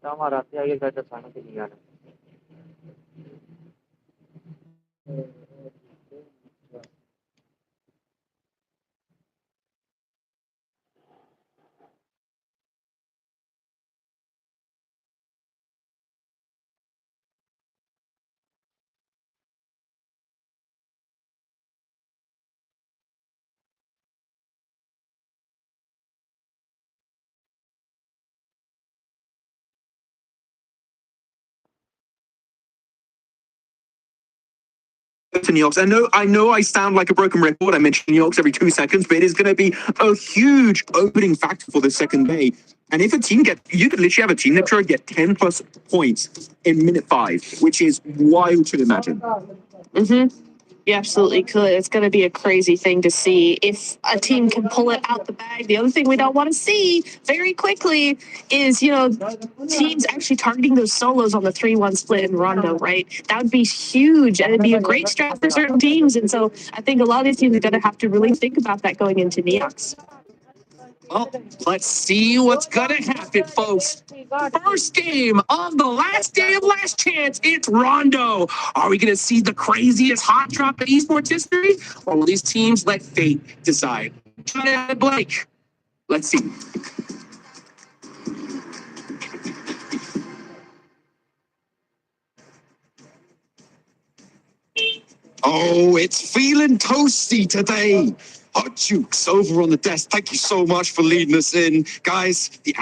Tama rahat आगे करके खाना के लिए आना to New York. I know I sound like a broken record. I mention New York every 2 seconds, but it is going to be a huge opening factor for the second day. And if a team you could literally have a team that try to get 10 plus points in minute 5, which is wild to imagine. You absolutely could. It's going to be a crazy thing to see if a team can pull it out the bag. The other thing we don't want to see very quickly is, teams actually targeting those solos on the 3-1 split in Rondo, right? That would be huge, and it'd be a great strat for certain teams. And so I think a lot of these teams are going to have to really think about that going into Neox. Well, let's see what's going to happen, folks. First game on the last day of Last Chance. It's Rondo. Are we going to see the craziest hot drop in esports history? Or will these teams let fate decide? Blake. Let's see. Oh, it's feeling toasty today. Hot Jukes over on the desk. Thank you so much for leading us in. Guys, the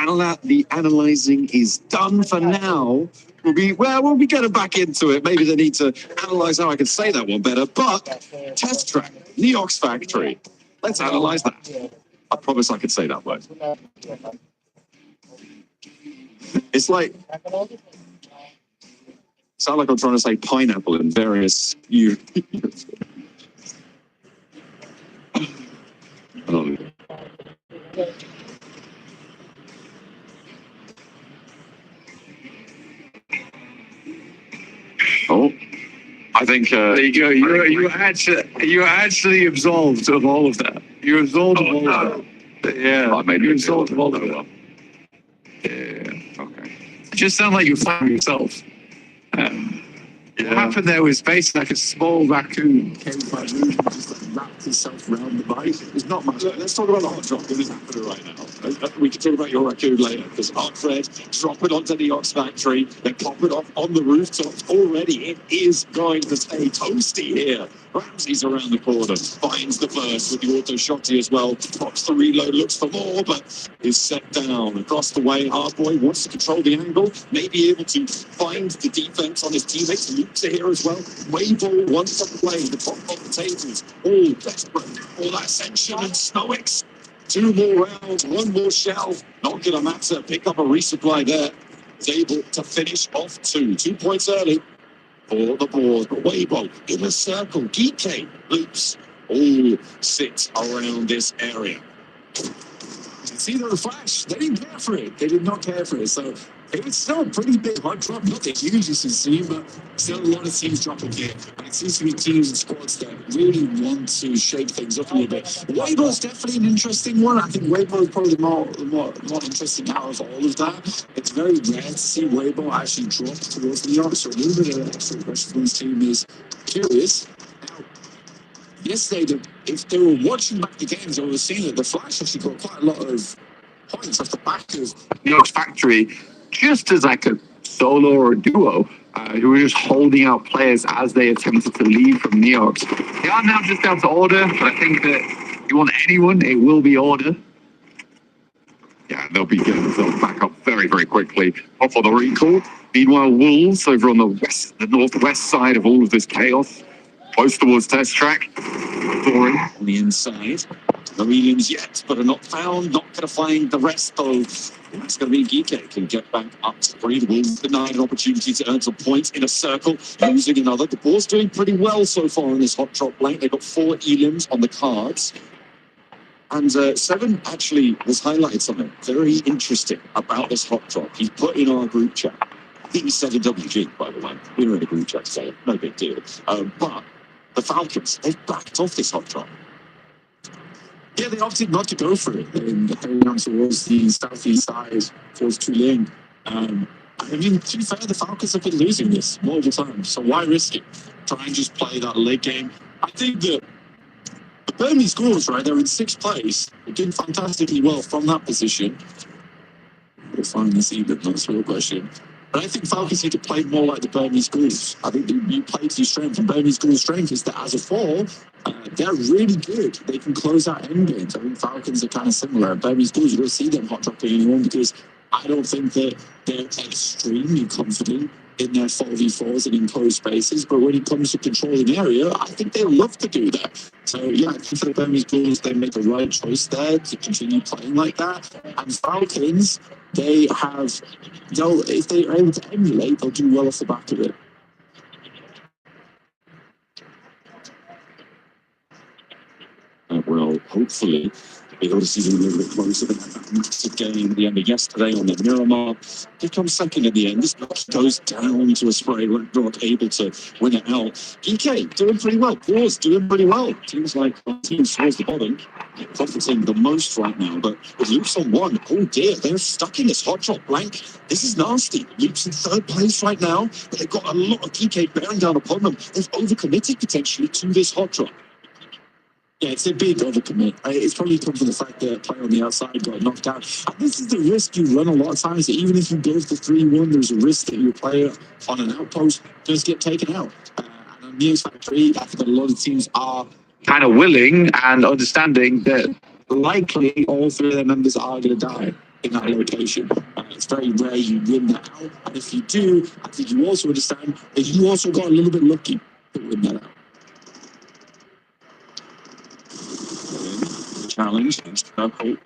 analyzing is done for now. We'll be getting back into it. Maybe they need to analyze how I can say that one better. But test track, Neox Factory. Let's analyze that. I promise I can say that word. It's like... sound like I'm trying to say pineapple in various... Oh, I think there you go. You're actually absolved of all of that. You're absolved of all of that. Yeah, you're absolved of all of that. Yeah, okay. You just sound like you're fighting yourself. What happened there was basically like a small raccoon came by and just wrapped itself around the bike. It's not much. Let's talk about the hot drop that is happening right now. We can talk about your raccoon later, because Hot Fred drop it onto the Ox Factory, they pop it off on the rooftops. Already, it is going to stay toasty here. Ramsey's around the corner, finds the burst with the auto shotty as well. Pops the reload, looks for more, but is set down across the way. Hardboy wants to control the angle, may be able to find the defense on his teammates. Luke's here as well. Waveball wants to play the top of the tables. All desperate for that Ascension and Snowix. 2 more rounds, 1 more shell. Not gonna matter. Pick up a resupply there. Is able to finish off 2 points early for the board. But Weibo in a circle. Geekay loops all sit around this area. See the flash. They didn't care for it. They did not care for it. So it was still a pretty big hot drop. Not the hugest seen, but still a lot of teams dropping here. And it seems to be teams and squads that really want to shake things up a little bit. Weibo is definitely an interesting one. I think Weibo is probably the more interesting out of all of that. It's very rare to see Weibo actually drop towards New York. So a little bit of an extra question for this team is curious. Now, yesterday, if they were watching back the games, they would have seen that the Flash actually got quite a lot of points off the back of Neox Factory, just as like a solo or a duo, who were just holding out players as they attempted to leave from Neox. They are now just down to order, but I think that if you want anyone, it will be order. Yeah, they'll be getting themselves back up very, very quickly. Off on the recall. Meanwhile, Wolves over on the northwest side of all of this chaos, close towards test track. Doran on the inside. No mediums yet, but are not found. Not going to find the rest, though. It's going to be Geeke can get back up to 3. The Wolves denied an opportunity to earn some points in a circle, losing another. The ball's doing pretty well so far in this hot drop blank. They've got 4 elims on the cards. And Seven actually has highlighted something very interesting about this hot drop. He's put in our group chat. I think he said in WG, by the way. We were in a group chat today. No big deal. But the Falcons, they've backed off this hot drop. Yeah, they opted not to go for it. They headed down towards the southeast side, towards Tulane. I mean, to be fair, the Falcons have been losing this multiple times, so why risk it? Try and just play that late game. I think that the Burmese schools, right, they're in 6th place. They're doing fantastically well from that position. We'll finally see that, that's the real question. But I think Falcons need to play more like the Burmese schools. I think you play to your strength, and Burmese schools' strength is that as a fall, they're really good. They can close out end games. I think Falcons are kind of similar. Burmese schools, you don't see them hot dropping anyone because I don't think that they're extremely confident in their 4v4s and in closed spaces. But when it comes to controlling area, I think they love to do that. So yeah, I think for the Burmese schools, they make the right choice there to continue playing like that. And Falcons, if they're able to emulate, they'll do well off the back of it. Well, hopefully, be able to see them a little bit closer. They had that massive game at the end of yesterday on the Miramar. They come second in the end. This match goes down to a spray. We're not able to win it out. Geeke doing pretty well. Paws doing pretty well. Seems like our team towards the bottom, profiting the most right now. But with Luke's on 1, oh dear, they're stuck in this hot drop blank. This is nasty. Luke's in 3rd place right now, but they've got a lot of Geeke bearing down upon them. They've overcommitted potentially to this hot drop. Yeah, it's a big overcommit. It's probably come from the fact that a player on the outside got knocked out. And this is the risk you run a lot of times. That even if you go for 3-1, there's a risk that your player on an outpost does get taken out. And on the X Factory, I think a lot of teams are kind of willing and understanding that likely all 3 of their members are going to die in that location. It's very rare you win that out. And if you do, I think you also understand that you also got a little bit lucky to win that out. Challenge. Not going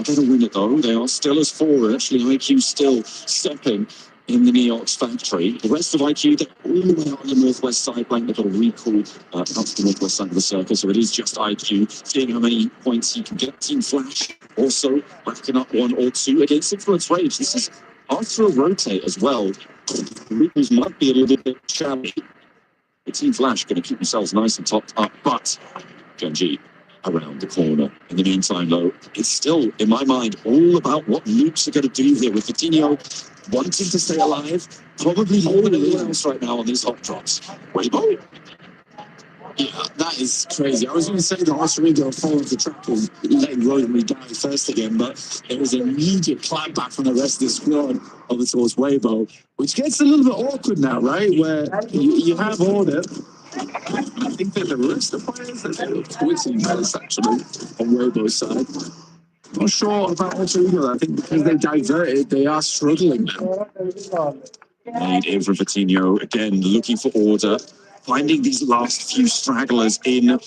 to win it though. They are still as 4. Actually, IQ still stepping in the Neox factory. The rest of IQ, they're all the way out on the northwest side blank. They've got a recall out to the northwest side of the circle. So it is just IQ seeing how many points he can get. Team Flash also racking up 1 or 2 against Influence Rage. This is after a rotate as well. The recalls might be a little bit shabby. The Team Flash going to keep themselves nice and topped up, but Genji around the corner. In the meantime, though, it's still, in my mind, all about what Loops are going to do here with Vitinho wanting to stay alive, probably more than anyone else right now on these hot drops. Weibo? Yeah, that is crazy. I was going to say that Osrigo followed the track of letting Rodri die first again, but there was an immediate clapback from the rest of the squad over towards Weibo, which gets a little bit awkward now, right? Where you have order. I think that the rest of the players are twitching this actually on Weibo's side. Not sure about Osrigo. I think because they diverted, they are struggling now. Made in for Vitinho, again, looking for order. Finding these last few stragglers in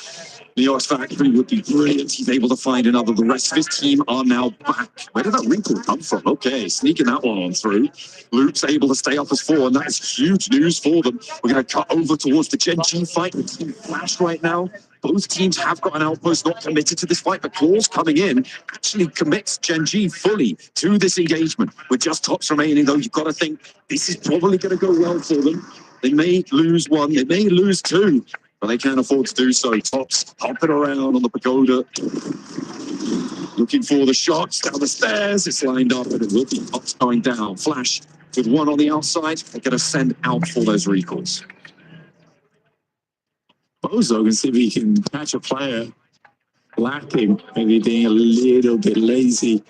Neox Factory would be brilliant. He's able to find another. The rest of his team are now back. Where did that recall come from? Okay, sneaking that one on through. Luke's able to stay up as 4, and that is huge news for them. We're going to cut over towards the Gen G fight with Team Flash right now. Both teams have got an outpost not committed to this fight, but Claws coming in actually commits Gen G fully to this engagement. With just tops remaining, though, you've got to think this is probably going to go well for them. They may lose 1, they may lose 2, but they can't afford to do so. Tops hopping around on the pagoda, looking for the shots down the stairs. It's lined up, and it will be Tops going down. Flash with 1 on the outside. They're going to send out for those recalls. Bozo can see if he can catch a player lacking, maybe being a little bit lazy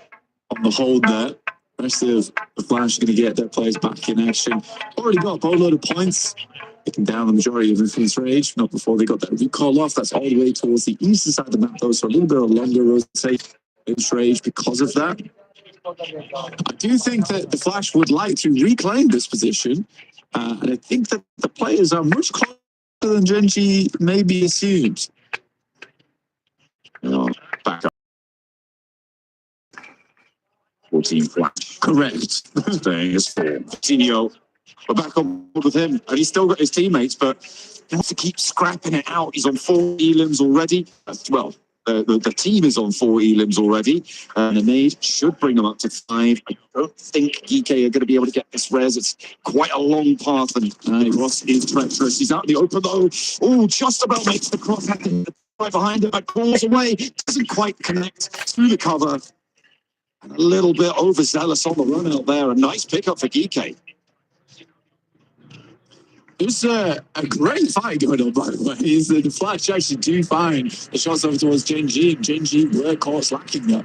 on the hold there. The rest of the Flash are going to get their players back in action. Already got a boatload of points. Taking down the majority of Influence Rage, not before they got that recall off. That's all the way towards the eastern side of the map, though, so a little bit of a longer rotate. rage because of that. I do think that the Flash would like to reclaim this position, and I think that the players are much closer than Genji maybe assumes. Back up. 14 Flash. Correct. Staying as 4. Coutinho, we're back on board with him, and he's still got his teammates, but he wants to keep scrapping it out. He's on 4 elims already. Well, the team is on 4 elims already, and the nade should bring them up to 5. I don't think GK are going to be able to get this res. It's quite a long path, and Ross is treacherous. He's out in the open though. Oh, just about makes the cross. Had to right behind him, but crawls away. Doesn't quite connect through the cover. And a little bit overzealous on the run out there. A nice pickup for GK. It's a great fight going on, by the way. The Flash actually do find the shots over towards Genji, and Genji were caught slacking there.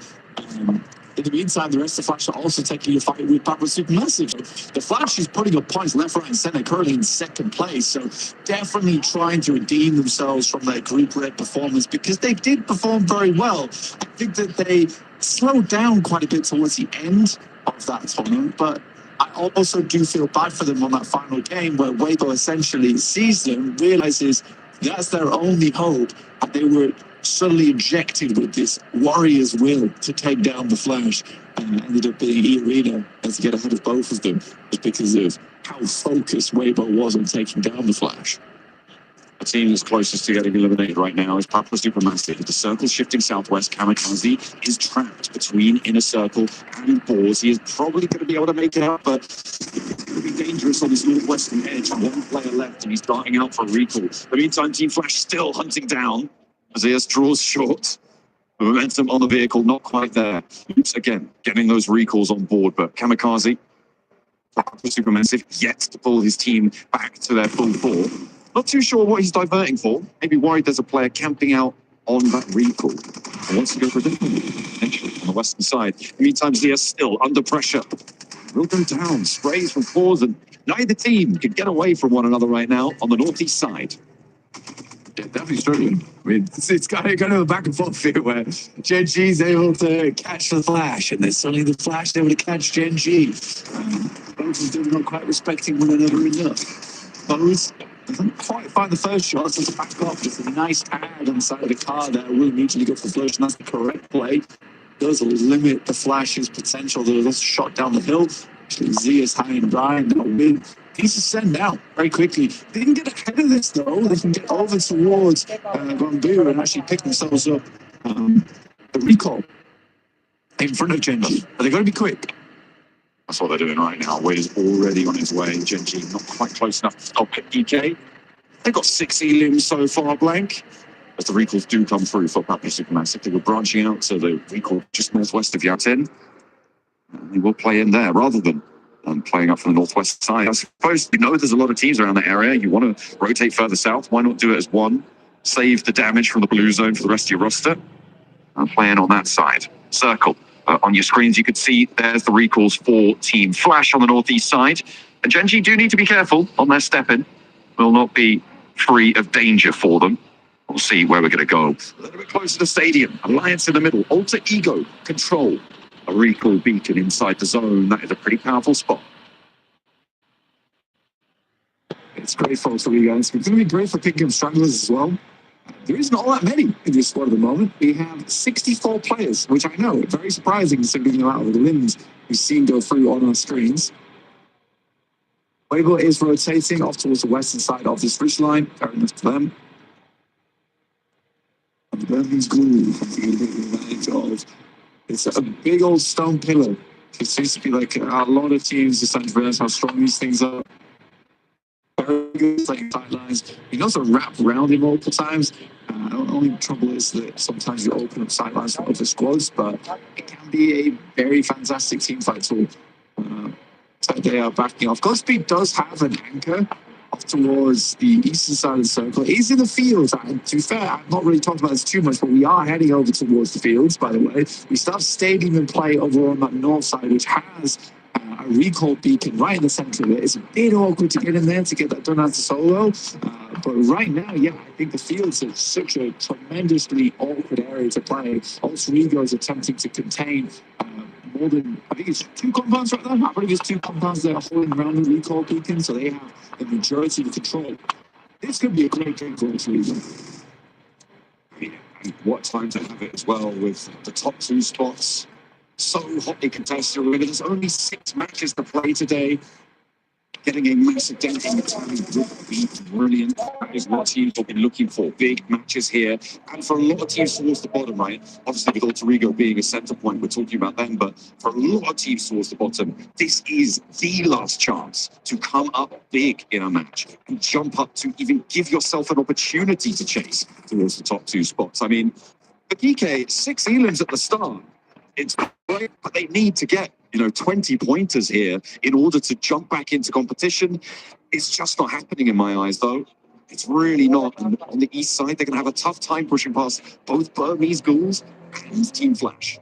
In the meantime, the rest of the Flash are also taking a fight with Papa Supermassive. The Flash is putting up points left, right, and center, currently in second place. So definitely trying to redeem themselves from their group red performance, because they did perform very well. I think that they slowed down quite a bit towards the end of that tournament, but I also do feel bad for them on that final game where Weibo essentially sees them, realizes that's their only hope, and they were suddenly injected with this warrior's will to take down the Flash, and ended up being E-Arena as to get ahead of both of them just because of how focused Weibo was on taking down the Flash. The team that's closest to getting eliminated right now is Papa Supermassive. The circle shifting southwest. Kamikaze is trapped between Inner Circle and Boars. He is probably going to be able to make it out, but it's going to be dangerous on this northwestern edge. One player left, and he's darting out for a recall. In the meantime, Team Flash still hunting down. Azias draws short. The momentum on the vehicle not quite there. Oops, again, getting those recalls on board, but Kamikaze, Papa Supermassive, yet to pull his team back to their full 4. Not too sure what he's diverting for. Maybe worried there's a player camping out on that recall and wants to go for a different potentially on the western side. In the meantime, Zia still under pressure. Will go down, sprays from Paws, and neither team can get away from one another right now on the northeast side. Yeah, definitely struggling. I mean, it's kind of a back and forth here where Genji's able to catch the Flash, and then suddenly the Flash is able to catch Genji. Both of them not quite respecting one another enough. Both doesn't quite find the first shot, so it's back up. It's a nice tag on the side of the car there. Will immediately go for the flush, and that's the correct play. Does limit the Flash's potential. There was a shot down the hill. Actually, Zia's high and dry, and that win. Needs to send out very quickly. They can get ahead of this though. They can get over towards Gwanbu and actually pick themselves up the recall in front of Genji. But they've got to be quick. That's what they're doing right now. Wade is already on his way. Genji not quite close enough to stop it. DK, they've got 6 elims so far, blank. As the recalls do come through for Papa Supermassive, they were branching out to the recall just northwest of Yatin. They will play in there rather than playing up from the northwest side. I suppose you know there's a lot of teams around the area. You want to rotate further south. Why not do it as one? Save the damage from the blue zone for the rest of your roster. Playing on that side. Circle. On your screens, you could see there's the recalls for Team Flash on the northeast side. And Genji do need to be careful on their step-in. Will not be free of danger for them. We'll see where we're going to go. A little bit closer to the stadium. Alliance in the middle. Alter Ego. Control. A recall beacon inside the zone. That is a pretty powerful spot. It's great for us, you guys. It's going to be great for picking up stragglers as well. There isn't all that many in this squad at the moment. We have 64 players, which I know, very surprising considering the amount of the limbs we've seen go through on our screens. Weibo is rotating off towards the western side of this ridge line. Fair enough to them. And the Burmese glue, advantage of. It's a big old stone pillar. It seems to be like a lot of teams are starting to realize how strong these things are. Very good playing sidelines. You can also wrap around him multiple times. The only trouble is that sometimes you open up sidelines for other squads, but it can be a very fantastic team fight tool. So they are backing off. Godspeed does have an anchor off towards the eastern side of the circle. He's in the fields. To be fair, I've not really talked about this too much, but we are heading over towards the fields, by the way. We start stadium and play over on that north side, which has a recall beacon right in the center of it. It's a bit awkward to get in there to get that done out to solo, But right now, yeah, I think the field's in such a tremendously awkward area to play. Rigo is attempting to contain more than, I think it's 2 compounds right there. I believe it's 2 compounds that are holding around the recall beacon, so they have the majority of the control. This could be a great game for Rigo. Yeah, and what time to have it as well, with the top 2 spots so hotly contested. Remember, there's only 6 matches to play today. Getting a massive dent in the time would be brilliant. That is what teams have been looking for. Big matches here. And for a lot of teams towards the bottom, right? Obviously, with Rigo being a centre point, we're talking about them. But for a lot of teams towards the bottom, this is the last chance to come up big in a match and jump up to even give yourself an opportunity to chase towards the top 2 spots. I mean, for GK, 6 elims at the start. It's great, but they need to get 20 pointers here in order to jump back into competition. It's just not happening in my eyes, though. It's really not. And on the east side, they're going to have a tough time pushing past both Burmese Ghouls and Team Flash.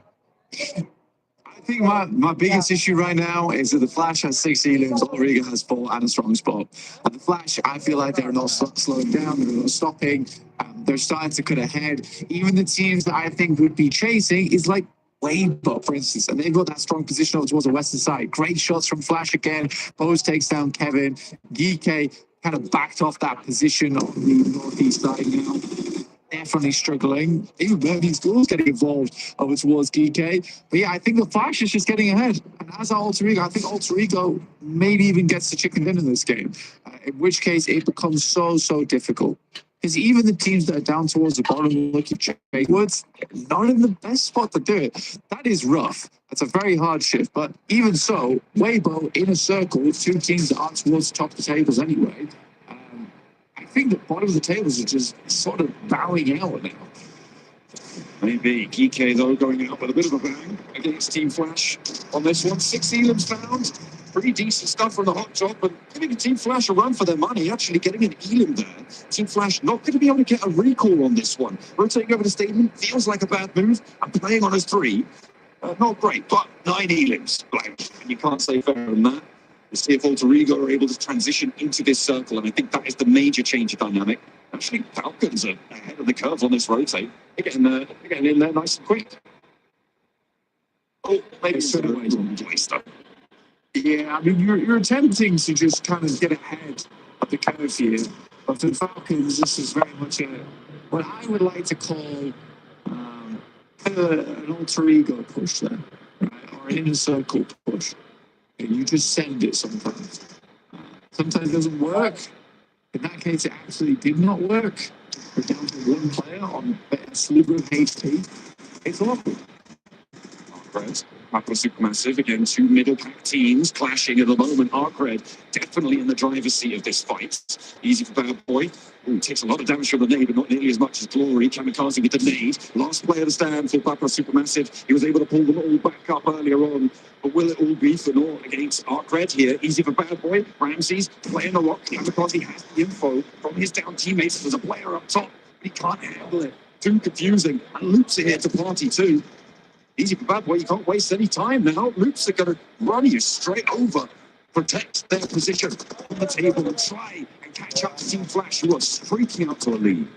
I think my biggest issue right now is that the Flash has 6 elims, Rigo has 4, and a strong spot. And the Flash, I feel like they're not slowing down, they're not stopping. They're starting to cut ahead. Even the teams that I think would be chasing is like Weibo, for instance, and they've got that strong position over towards the western side. Great shots from Flash again. Bose takes down Kevin. Gike kind of backed off that position on the northeast side now. Definitely struggling. Even Burmese Ghouls getting involved over towards Gike. But yeah, I think the Flash is just getting ahead. And as our Rigo, I think Rigo maybe even gets the chicken dinner in this game. In which case, it becomes so difficult. Because even the teams that are down towards the bottom, looking at Woods, not in the best spot to do it. That is rough. That's a very hard shift. But even so, Weibo in a circle with 2 teams that aren't towards the top of the tables anyway. I think the bottom of the tables are just sort of bowing out now. Maybe Gike, though, going out with a bit of a bang against Team Flash on this one. 6 elims found. Pretty decent stuff from the hot top, but giving Team Flash a run for their money, actually getting an elim there. Team Flash not going to be able to get a recall on this one. Rotating over the stadium feels like a bad move, and playing on as 3. Not great, but 9 elims. And you can't say fairer than that. We'll see if Rigo are able to transition into this circle, and I think that is the major change of dynamic. Actually, Falcons are ahead of the curve on this rotate. They're getting in there nice and quick. Oh, maybe sort of ways on Joyster. Yeah, I mean, you're attempting to just kind of get ahead of the curve here. But for the Falcons, this is very much what I would like to call kind of an alter ego push there, right? Or an inner circle push. And you just send it sometimes. Sometimes it doesn't work. In that case, it actually did not work. We're down to 1 player on a sliver of HP. It's awkward. Arcred, Macro Supermassive, again, 2 middle pack teams clashing at the moment. Arcred definitely in the driver's seat of this fight. Easy for Bad Boy. Ooh, takes a lot of damage from the nade, but not nearly as much as Glory. Kamikaze with the nade. Last player to stand for Macro Supermassive. He was able to pull them all back up earlier on. But will it all be for naught against Arcred here? Easy for Bad Boy. Ramses playing the rock. Kamikaze has the info from his down teammates. There's a player up top, but he can't handle it. Too confusing. And Loops are here to party too. Easy for Bad Boy, you can't waste any time now. Loops are going to run you straight over, protect their position on the table and try and catch up to Team Flash, who are streaking up to a lead.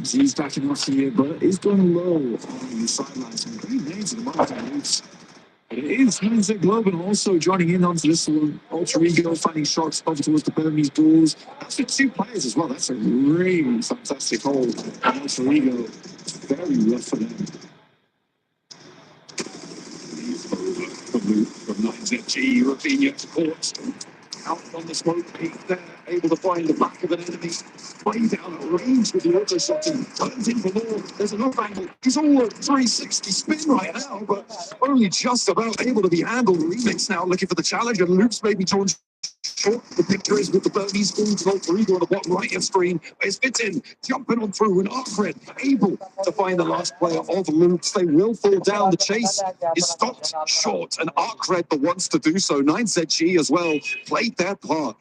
He's backing off here, but he's going low on the sidelines. Some great names in the market. Loops. It is Mindset Globe and also joining in onto this one. Alter Ego finding shots over towards the Burmese Ghouls. That's for 2 players as well. That's a really fantastic hold. Alter Ego, very rough for them. From 9ZG, Rafinha to court. Out on the smoke peak there, able to find the back of an enemy. Way down at range with the auto shotting. Turns in for more. There's an off angle. He's all a 360 spin right now, but only just about able to be handled. Remix now looking for the challenge, and Loops may be torn short. The picture is with the Burmese Ghouls, Alter Ego on the bottom right of screen. It's Fittin jumping on through, and Arcred able to find the last player of Loops. They will fall down. The chase is stopped short, and Arcred the wants to do so. 9ZG as well played their part.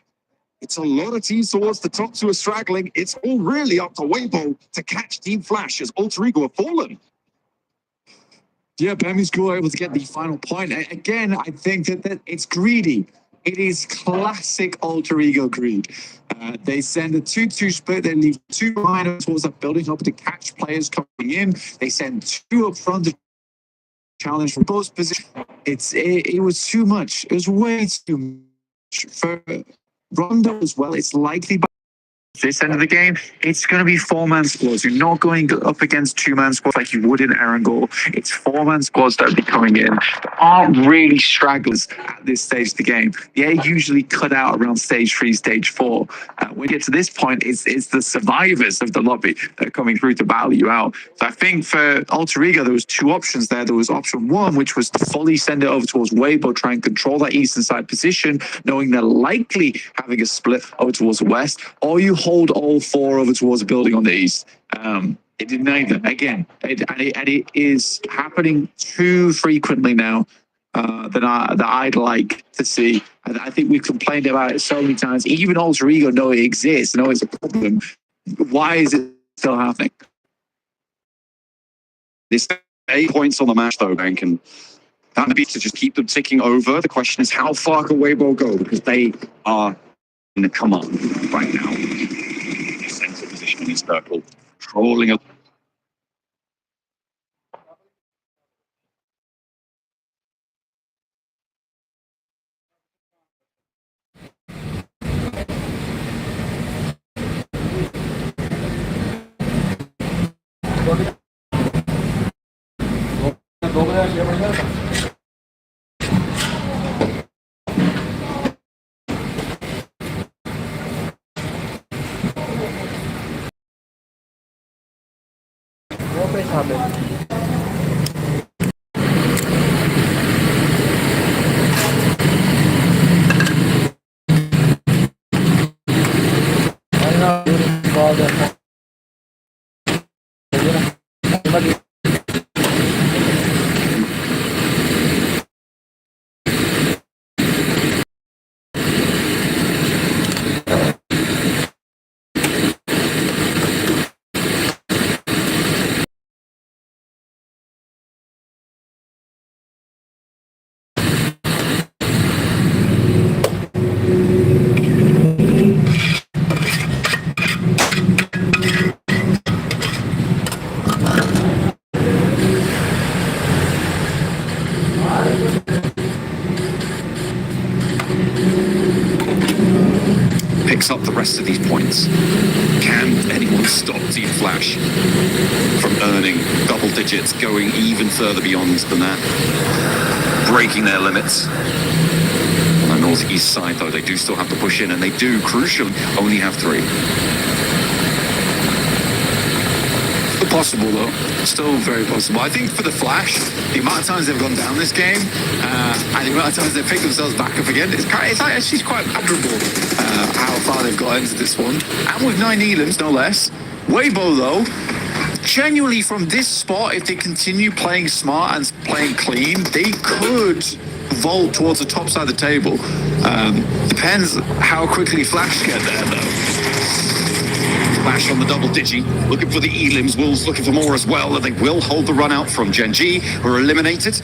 It's a lot of teams towards the top 2 are straggling. It's all really up to Weibo to catch Team Flash as Alter Ego have fallen. Yeah, Burmese Ghouls are able to get the final point. Again, I think that it's greedy. It is classic alter ego greed. They send a 2-2 split. They leave 2 behind towards that building up to catch players coming in. They send 2 up front to challenge from both positions. It was too much. It was way too much for Rondo as well. It's likely by this end of the game, it's going to be 4-man squads. You're not going up against 2-man squads like you would in Erangel. It's 4-man squads that will be coming in. There aren't really stragglers at this stage of the game. They usually cut out around stage 3, stage 4. When you get to this point, it's the survivors of the lobby that are coming through to battle you out. So I think for Alter Ego, there was 2 options there. There was option 1, which was to fully send it over towards Weibo, try and control that eastern side position, knowing they're likely having a split over towards the west, or you hold all 4 over towards the building on the east. It did neither. Again, it is happening too frequently now that I'd like to see. I think we've complained about it so many times. Even Alter Ego know it exists, know it's a problem. Why is it still happening? There's 8 points on the match though, Bank, and that would be to just keep them ticking over. The question is, how far can Weibo go? Because they are in the command right now. Center position in his circle, trolling up. Picks up the rest of these points. Can anyone stop Team Flash from earning double digits, going even further beyond than that, breaking their limits? On the northeast side, though, they do still have to push in, and they do, crucially, only have 3. Still possible, though. Still very possible. I think for the Flash, the amount of times they've gone down this game, and the amount of times they've picked themselves back up again, it's actually quite admirable how far they've got into this one. And with 9 elims, no less. Weibo, though, genuinely from this spot, if they continue playing smart and playing clean, they could vault towards the top side of the table. Depends how quickly Flash get there, though. Flash on the double digi, looking for the elims. Wolves looking for more as well, and they will hold the run out from Gen G, who are eliminated.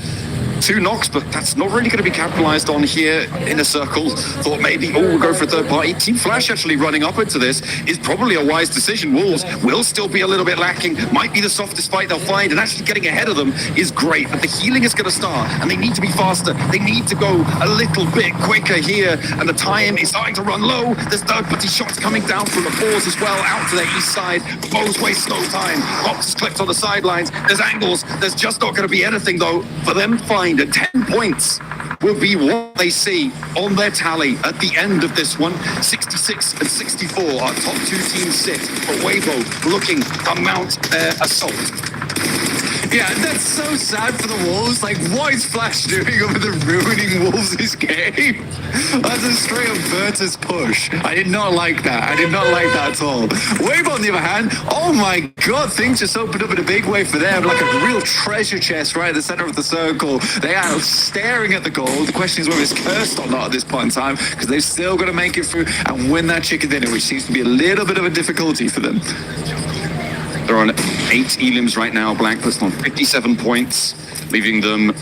2 knocks, but that's not really going to be capitalized on here in a circle. Thought maybe, we'll go for a third party. Team Flash actually running up into this is probably a wise decision. Wolves will still be a little bit lacking, might be the softest fight they'll find, and actually getting ahead of them is great, but the healing is going to start, and they need to be faster. They need to go a little bit quicker here, and the time is starting to run low. There's third-party shots coming down from the fours as well, out to their east side. Bows waste no time. Ops is clipped on the sidelines. There's angles. There's just not going to be anything, though, for them to find. And 10 points will be what they see on their tally at the end of this one. 66 and 64 are top 2 teams sit, but Weibo looking to mount their assault. Yeah, that's so sad for the Wolves. Like, what is Flash doing over there ruining Wolves' game? That's a straight up Virtus push. I did not like that. I did not like that at all. Weibo, on the other hand, oh my god, things just opened up in a big way for them. Like a real treasure chest right at the center of the circle. They are staring at the goal. The question is whether it's cursed or not at this point in time, because they've still got to make it through and win that chicken dinner, which seems to be a little bit of a difficulty for them. They're on 8 elims right now. Blacklist on 57 points, leaving them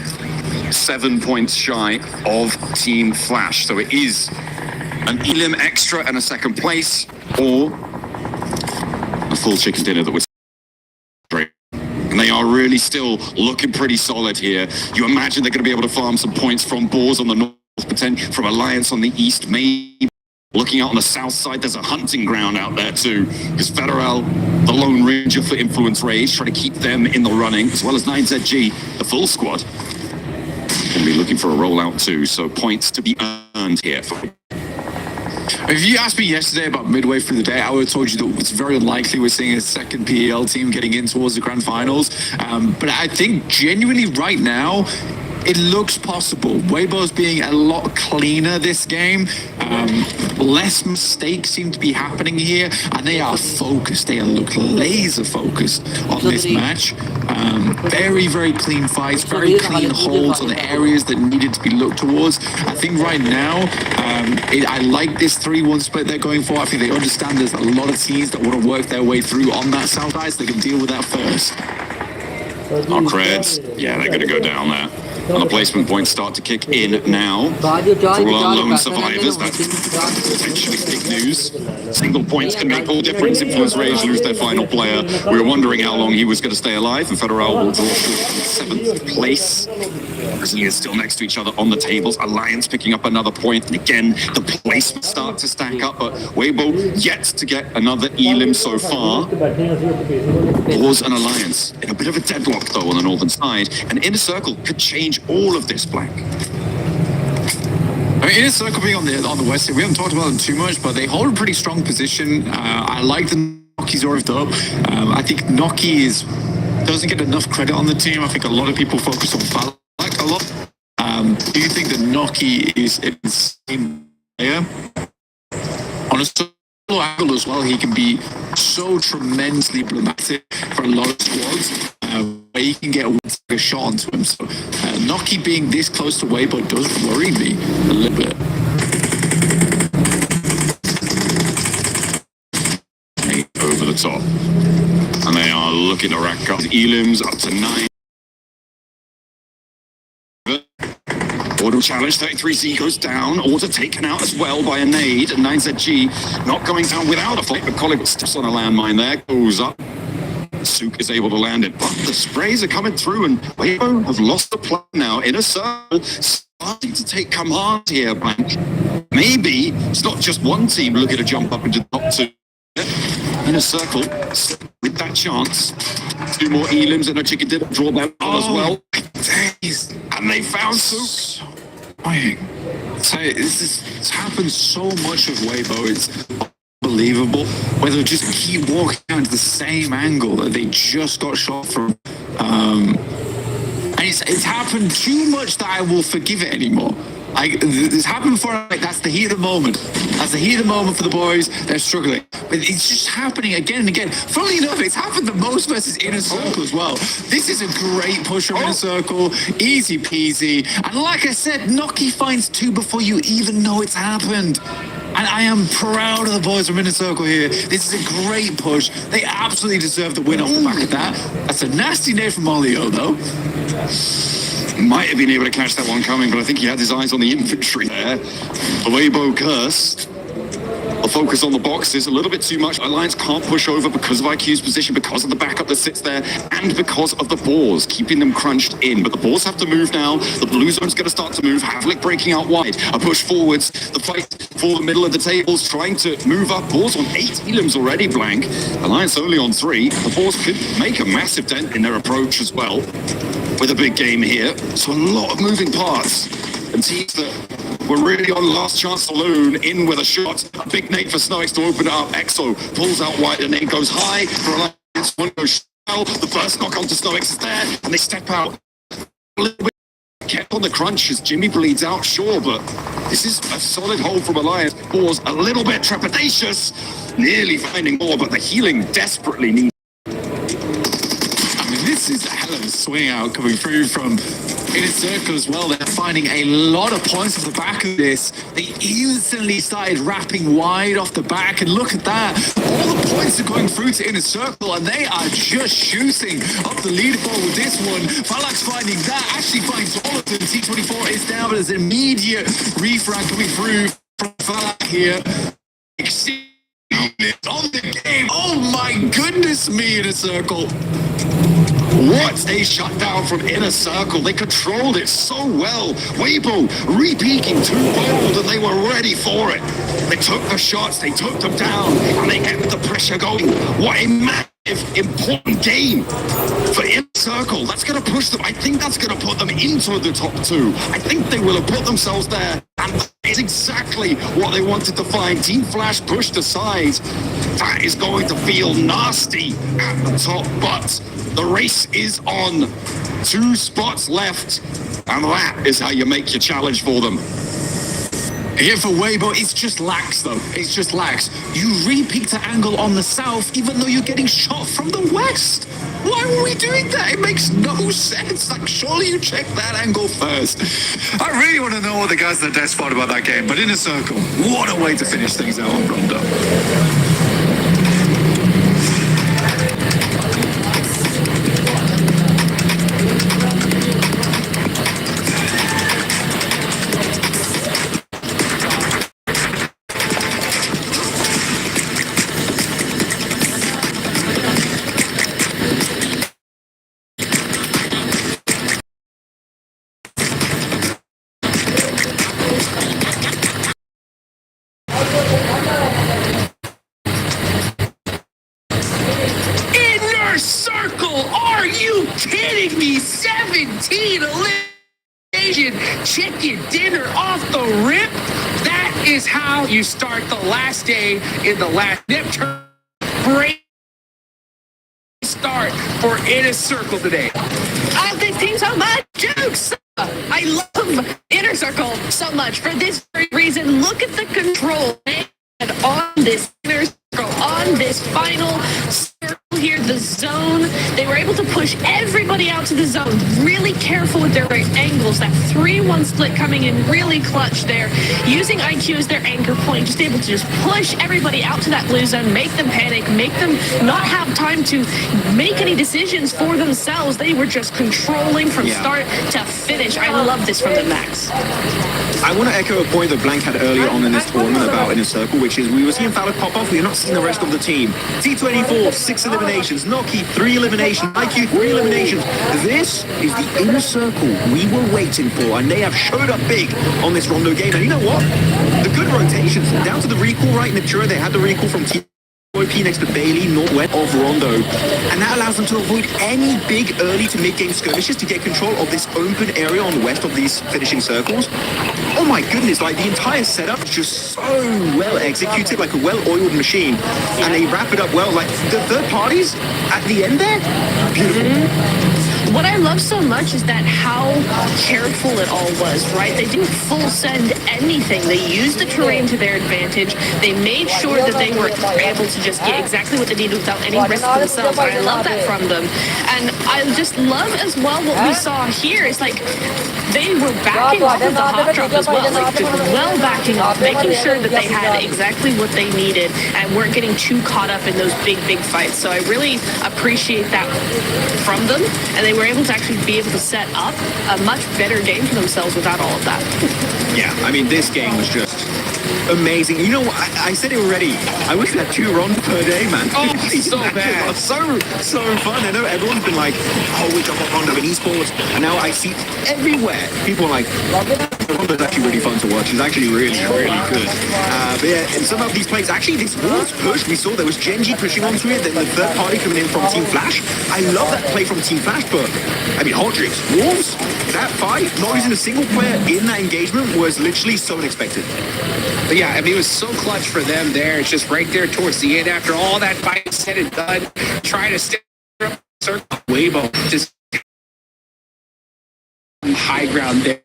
7 points shy of Team Flash. So it is an elim extra and a second place, or a full chicken dinner that was great. And they are really still looking pretty solid here. You imagine they're going to be able to farm some points from Boars on the north, potentially from Alliance on the east, maybe. Looking out on the south side, there's a hunting ground out there too, because Federal, the Lone Ranger for Influence Rage, trying to keep them in the running, as well as 9ZG, the full squad. Going to be looking for a rollout too, so points to be earned here. If you asked me yesterday about midway through the day, I would have told you that it's very unlikely we're seeing a second PEL team getting in towards the grand finals. But I think genuinely right now, it looks possible. Weibo's being a lot cleaner this game. Less mistakes seem to be happening here, and they are focused. They look laser focused on this match. Very, very clean fights, very clean holds on the areas that needed to be looked towards. I think right now, I like this 3-1 split they're going for. I think they understand there's a lot of teams that want to work their way through on that south side, so they can deal with that first. Our creds, yeah, they're going to go down there. And the placement points start to kick in now. For all our lone survivors, that's potentially big news. Single points can make all difference. Influence Rage lose their final player. We were wondering how long he was going to stay alive, and Federal will draw to 7th place. Brazilians still next to each other on the tables. Alliance picking up another point. And again, the placements start to stack up, but Weibo yet to get another elim so far. Boars and Alliance in a bit of a deadlock though on the northern side. And Inner Circle could change all of this, Black. I mean, Inner Circle being on the west side, we haven't talked about them too much, but they hold a pretty strong position. I like the Noki's orved up. I think Noki doesn't get enough credit on the team. I think a lot of people focus on Falak a lot. Do you think that Noki is a same player? On a solo angle as well, he can be so tremendously problematic for a lot of squads. Where he can get a shot onto him. So Noki being this close to Weibo does worry me a little bit. Over the top. And they are looking to rack up elims up to 9. Auto challenge, 33 SYCO's down. Auto taken out as well by a nade. And 9ZG not going down without a fight, but Colin steps on a landmine there. Goes up. Sook is able to land it, but the sprays are coming through, and Weibo have lost the play now. Inner Circle starting to take command here, Blank. Maybe it's not just one team looking to jump up into the top 2. Inner Circle with that chance. 2 more elims and a chicken dip draw them as well. Days. And they found Sook. It's happened so much with Weibo. It's unbelievable. Whether they just keep walking out into the same angle that they just got shot from. And it's happened too much that I will forgive it anymore. It's happened before. That's the heat of the moment. That's the heat of the moment for the boys. They're struggling. But it's just happening again and again. Funnily enough, it's happened the most versus Inner Circle as well. This is a great push from Inner Circle. Easy peasy. And like I said, Noki finds 2 before you even know it's happened. And I am proud of the boys from Inner Circle here. This is a great push. They absolutely deserve the win off the back of that. That's a nasty nade from Olio, though. Might have been able to catch that one coming, but I think he had his eyes on the infantry there. The Weibo curse. The focus on the boxes a little bit too much. Alliance can't push over because of IQ's position, because of the backup that sits there, and because of the Boars, keeping them crunched in. But the Boars have to move now. The blue zone's going to start to move. Havlik breaking out wide. A push forwards. The fight for the middle of the tables, trying to move up. Boars on 8 elims already, Blank. Alliance only on 3. The Boars could make a massive dent in their approach as well, with a big game here. So a lot of moving parts. And teams that were really on last chance saloon in with a shot. A big nade for Snowix to open it up. Exo pulls out wide, and then goes high for Alliance. One goes shell. The first knock onto Snowix is there, and they step out. A little bit kept on the crunch as Jimmy bleeds out, sure, but this is a solid hold from Alliance. Boars a little bit trepidatious, nearly finding more, but the healing desperately needs. This is a hell of a swing out coming through from Inner Circle as well. They're finding a lot of points off the back of this. They instantly started wrapping wide off the back, and look at that. All the points are going through to Inner Circle, and they are just shooting up the leaderboard with this one. Falak's finding that, actually finds all of them. T24 is down, but there's an immediate refrag coming through from Falak here. On the game. Oh my goodness me, Inner Circle. What a shutdown from Inner Circle. They controlled it so well. Weibo re-peaking too bold, and they were ready for it. They took the shots, they took them down, and they kept the pressure going. What a massive, important game for Inner Circle. That's going to push them. I think that's going to put them into the top two. I think they will have put themselves there, and it's exactly what they wanted to find. Team Flash pushed aside. That is going to feel nasty at the top, but the race is on. 2 spots left, and that is how you make your challenge for them. Here for Weibo, it's just lax though. It's just lax. You re-peaked the angle on the south, even though you're getting shot from the west. Why were we doing that? It makes no sense. Like, surely you check that angle first. I really want to know what the guys in the desk thought about that game, but Inner Circle, what a way to finish things out on Rondo. Are you kidding me? 17 elimination chicken dinner off the rip. That is how you start the last day in the last nip turn. Great start for Inner Circle today. I love this team so much. Jokes. I love Inner Circle so much for this very reason. Look at the control they had on this Inner Circle, on this final circle here, the zone. They were able to push everybody out to the zone. Really careful with their angles. That 3-1 split coming in really clutch there. Using IQ as their anchor point, just able to just push everybody out to that blue zone, make them panic, make them not have time to make any decisions for themselves. They were just controlling from start to finish. I love this from the Max. I want to echo a point that Blank had earlier on in this tournament about Inner Circle, which is we were seeing Falak pop off, we are not seeing the rest of the team. T24, 6 eliminations, Noki, 3 eliminations, IQ, 3 eliminations. This is the Inner Circle we were waiting for, and they have showed up big on this Rondo game. And you know what? The good rotations, down to the recall, right? Natura, they had the recall from Team OP next to Bailey, northwest of Rondo, and that allows them to avoid any big early to mid-game skirmishes to get control of this open area on the west of these finishing circles. Oh my goodness, like the entire setup is just so well executed, like a well-oiled machine, and they wrap it up well. Like the third parties at the end there, beautiful. What I love so much is that how careful it all was, right? They didn't full send anything. They used the terrain to their advantage. They made sure that they were able to just get exactly what they needed without any risk for themselves. I love that from them. And I just love as well what we saw here. It's like they were backing off of the hot drop as well. Like well backing off, making sure that they had exactly what they needed and weren't getting too caught up in those big fights. So I really appreciate that from them. And they were able to actually be able to set up a much better game for themselves without all of that. Yeah, I mean, this game was just amazing. You know, I said it already. I wish we had 2 runs per day, man. Oh, so bad. So fun. I know everyone's been like, oh, we jump up Rondo in esports. And now I see everywhere people are like, Rondo's actually really fun to watch. It's actually really good. But yeah, and some of these plays, actually, this Wolves push, we saw there was Genji pushing onto it, then the third party coming in from Team Flash. I love that play from Team Flash, but I mean, Hodrix, Wolves, that fight, not using a single player in that engagement was literally so unexpected. But yeah, I mean, it was so clutch for them there. It's just right there towards the end after all that fight said and done, trying to stay up circle. Weibo just high ground there.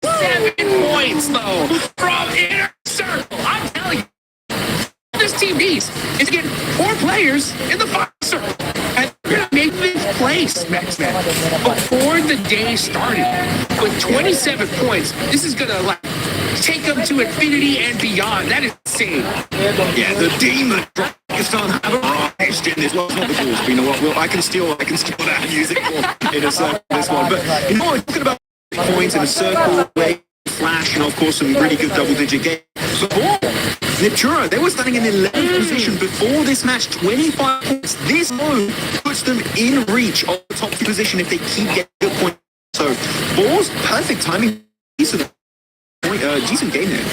7 points though from Inner Circle. I'm telling you, this team needs is to get 4 players in the final circle. And we're gonna make this play. place, Max-Man. Before the day started, with 27 points, this is going to like take them to infinity and beyond. That is insane. Yeah, the demon Pakistan have arrived in this. Well, it's not the balls, but you know what? Well, I can steal that music in a circle this one. But you know what? Talking about points in a circle, wave, flash, and of course some really good double-digit games. Before Niptura, they were standing in 11th position before this match, 25 points. This move puts them in reach of the top position if they keep getting good points. So, balls, perfect timing. Decent game there.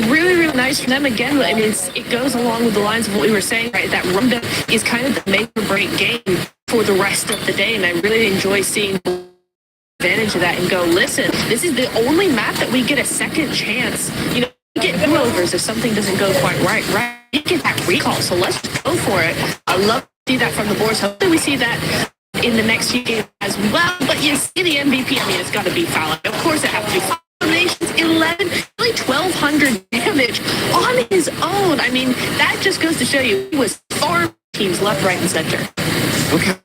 Really, really nice for them. Again, I mean, it goes along with the lines of what we were saying, right? That Rondo is kind of the make or break game for the rest of the day, and I really enjoy seeing advantage of that and go, listen, this is the only map that we get a second chance. You know, we get do-overs if something doesn't go quite right? You get that recall, so let's go for it. I love to see that from the boards. Hopefully we see that in the next few games as well, but you see the MVP, I mean, it's got to be Fallon. Of course it has to be Fallon. 11, really 1,200 damage on his own. I mean, that just goes to show you he was farming teams left, right, and center. Okay.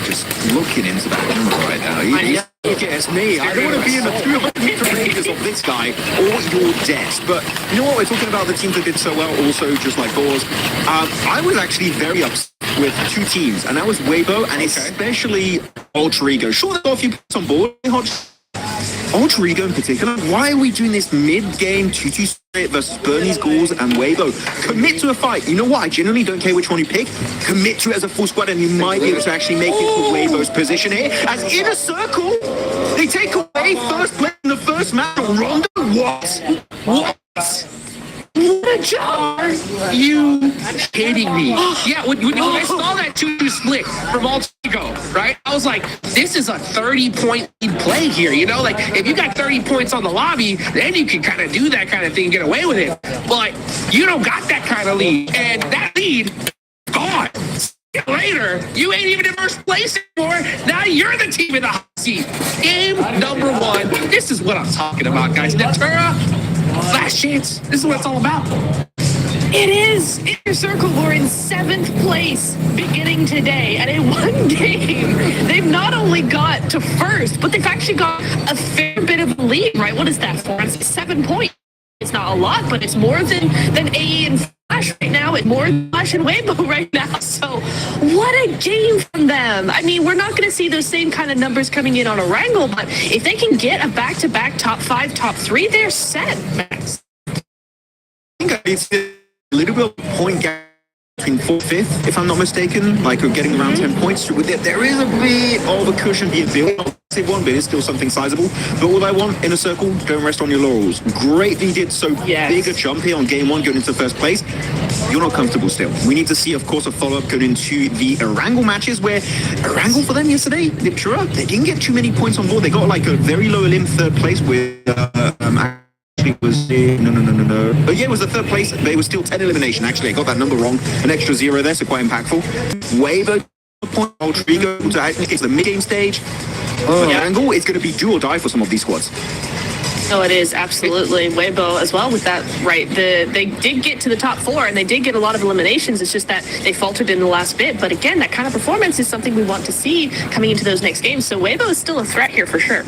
Just looking into that number right now. You guess me. I don't want to be in the 200 ranges of this guy or your desk. But you know what? We're talking about the teams that did so well, also just like Boars. I was actually very upset with two teams, and that was Weibo and especially Ultra Ego. Sure, they got a few points on board. Ultra Ego in particular, why are we doing this mid-game 2-2 split versus Bernie's Ghouls and Weibo? Commit to a fight. You know what? I generally don't care which one you pick. Commit to it as a full squad, and you might be able to actually make it to Weibo's position here. As in a circle, they take away first place in the first match. Rondo, what? What a job! You kidding me? Yeah, when I saw that 2-2 split from Altigo, right? I was like, this is a 30-point play here, you know? Like, if you got 30 points on the lobby, then you can kind of do that kind of thing and get away with it. But you don't got that kind of lead. And that lead, gone. Later, you ain't even in first place anymore. Now you're the team in the hot seat. Game number 1. This is what I'm talking about, guys. Natura, last chance. This is what it's all about. It is. Inner Circle were in 7th place beginning today, and in one game, they've not only got to first, but they've actually got a fair bit of a lead, right? What is that for? It's 7 points. It's not a lot, but it's more than AE and Flash right now. It's more than Flash and Weibo right now. So what a game from them. I mean, we're not going to see those same kind of numbers coming in on a Wrangle, but if they can get a back-to-back top 5, top 3, they're set, Max. I think it's a little bit of a point gap between 4th, 5th, if I'm not mistaken. Like, we're getting around 10 points. There is a bit of a cushion being built. One bit is still something sizable, but all I want in a circle, don't rest on your laurels. Great they did so big a jump here on game 1 going into first place. You're not comfortable still. We need to see, of course, a follow-up going into the Erangel matches, where Erangel for them yesterday, Niptura, they didn't get too many points on board. They got like a very low limb 3rd place with it was the 3rd place. They were still 10 elimination. Actually, I got that number wrong. An extra 0 there, so quite impactful. Weibo point, Ultra Ego to it's the mid-game stage. Angle, it's going to be do or die for some of these squads. No, it is, absolutely. Weibo as well with that, right. They did get to the top 4, and they did get a lot of eliminations. It's just that they faltered in the last bit. But again, that kind of performance is something we want to see coming into those next games. So Weibo is still a threat here for sure.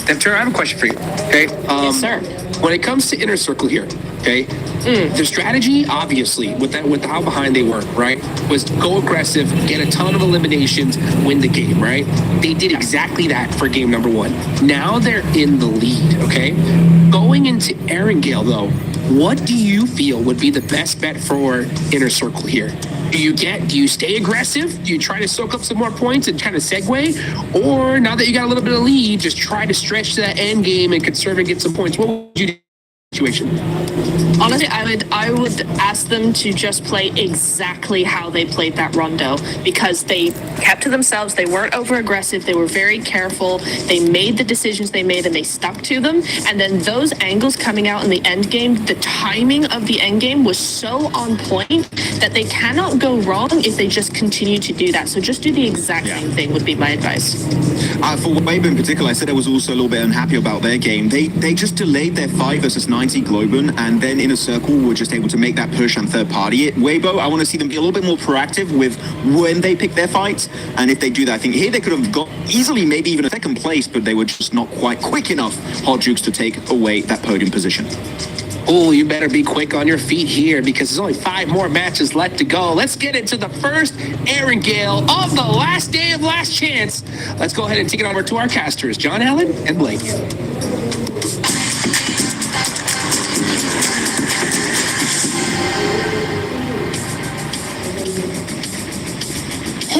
Neptune, I have a question for you. Okay. Yes, sir. When it comes to Inner Circle here, okay, the strategy, obviously, with how behind they were, right, was go aggressive, get a ton of eliminations, win the game, right? They did exactly that for game number 1. Now they're in the lead, okay? Going into Erangel, though, what do you feel would be the best bet for Inner Circle here? Do you stay aggressive? Do you try to soak up some more points and kind of segue? Or now that you got a little bit of lead, just try to stretch to that end game and conserve and get some points? What would you do? Situation. Honestly, I would ask them to just play exactly how they played that Rondo, because they kept to themselves. They weren't over aggressive. They were very careful. They made the decisions they made and they stuck to them. And then those angles coming out in the end game, the timing of the end game was so on point that they cannot go wrong if they just continue to do that. So just do the exact same thing would be my advice. For Weibo in particular, I said I was also a little bit unhappy about their game. They just delayed their 5 versus 9 90 Globen, and then Inner Circle were just able to make that push and third party it. Weibo, I want to see them be a little bit more proactive with when they pick their fights, and if they do that, I think here they could have got easily maybe even a second place, but they were just not quite quick enough, Hot Jukes, to take away that podium position. Oh, you better be quick on your feet here because there's only 5 more matches left to go. Let's get into the first Aaron Gale of the last day of Last Chance. Let's go ahead and take it over to our casters, John Allen and Blake.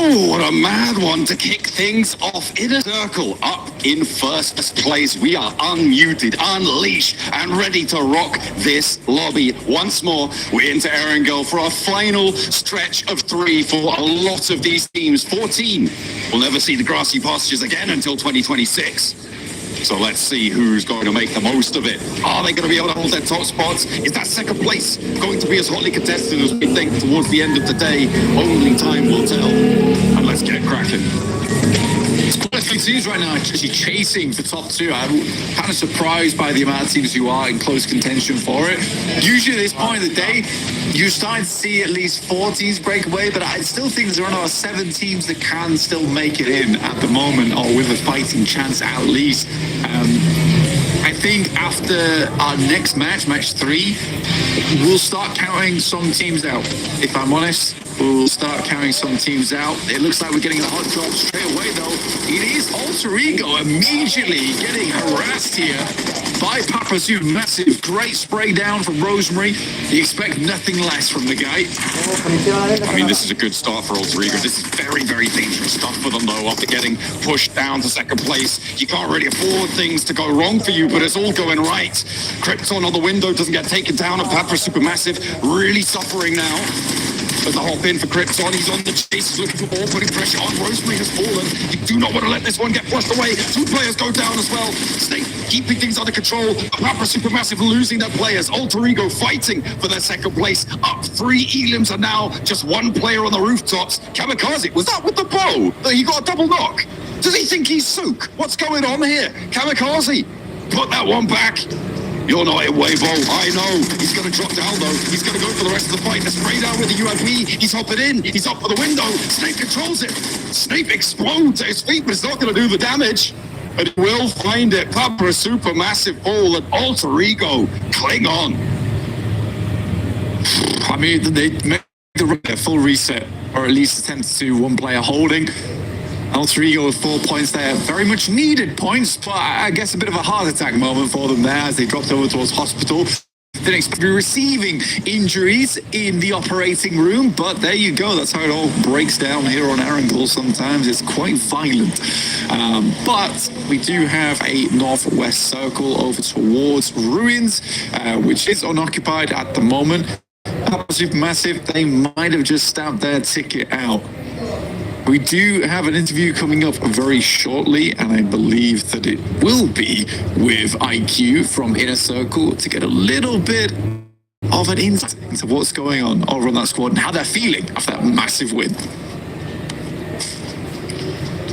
Oh, what a mad one to kick things off. Inner Circle up in first place. We are unmuted, unleashed, and ready to rock this lobby. Once more, we're into Erangel for our final stretch of 3 for a lot of these teams. 14 will never see the grassy pastures again until 2026. So let's see who's going to make the most of it. Are they going to be able to hold their top spots? Is that second place going to be as hotly contested as we think towards the end of the day? Only time will tell. And let's get cracking. There's quite a few teams right now actually chasing for top 2. I'm kind of surprised by the amount of teams who are in close contention for it. Usually at this point of the day, you're starting to see at least 4 teams break away, but I still think there are another 7 teams that can still make it in at the moment, or with a fighting chance at least. I think after our next match, match 3, we'll start counting some teams out. If I'm honest, we'll start counting some teams out. It looks like we're getting a hot drop straight away, though. It is Alter Ego immediately getting harassed here by Papazu. Massive, great spray down from Rosemary. You expect nothing less from the guy. I mean, this is a good start for Alter Ego. This is very, very dangerous stuff for them, though, after getting pushed down to second place. You can't really afford things to go wrong for you, but it's all going right. Krypton on the window doesn't get taken down, and Papa Supermassive really suffering now. But the hop in for Krypton, he's on the chase, he's looking for more, putting pressure on. Rosemary has fallen. You do not want to let this one get flushed away. 2 players go down as well. Snake keeping things under control. Papa Supermassive losing their players. Alter Ego fighting for their second place. Up 3 elims are now just 1 player on the rooftops. Kamikaze, was that with the bow? He got a double knock. Does he think he's Sook? What's going on here? Kamikaze, put that one back. You're not in Weibo, I know. He's going to drop down, though. He's going to go for the rest of the fight. The spray down with the UAV. He's hopping in. He's up for the window. Snape controls it. Snape explodes at his feet, but it's not going to do the damage. But he will find it. Papa, a super massive fall, and Alter Ego, cling on. I mean, they made the full reset, or at least attempt to 1 player holding. Alter Ego with 4 points there. Very much needed points, but I guess a bit of a heart attack moment for them there as they dropped over towards hospital. Didn't expect to be receiving injuries in the operating room, but there you go. That's how it all breaks down here on Arundel sometimes. It's quite violent. But we do have a northwest circle over towards Ruins, which is unoccupied at the moment. Supermassive, they might have just stamped their ticket out. We do have an interview coming up very shortly, and I believe that it will be with IQ from Inner Circle to get a little bit of an insight into what's going on over on that squad and how they're feeling after that massive win.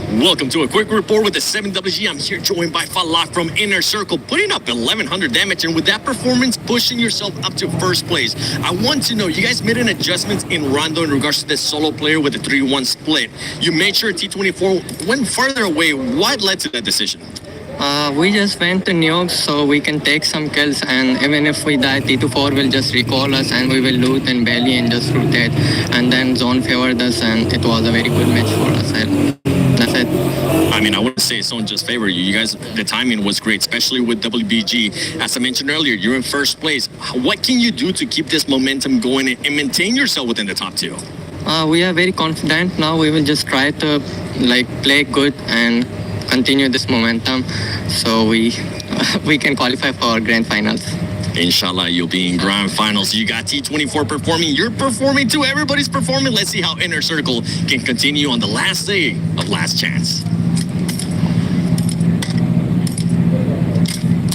Welcome to a quick report with the 7WG. I'm here joined by Falak from Inner Circle, putting up 1100 damage, and with that performance, pushing yourself up to first place. I want to know, you guys made an adjustment in Rondo in regards to the solo player with the 3-1 split. You made sure T24 went further away. What led to that decision? We just went to Nuke so we can take some kills, and even if we die, T24 will just recall us and we will loot and belly and just rotate. And then zone favored us, and it was a very good match for us. That's it. I mean, I wouldn't say Zone just favored you. You guys, the timing was great, especially with WBG. As I mentioned earlier, you're in first place. What can you do to keep this momentum going and maintain yourself within the top 2? We are very confident now. We will just try to play good and continue this momentum so we can qualify for our grand finals. Inshallah, you'll be in grand finals. You got T24 performing. You're performing too. Everybody's performing. Let's see how Inner Circle can continue on the last day of Last Chance.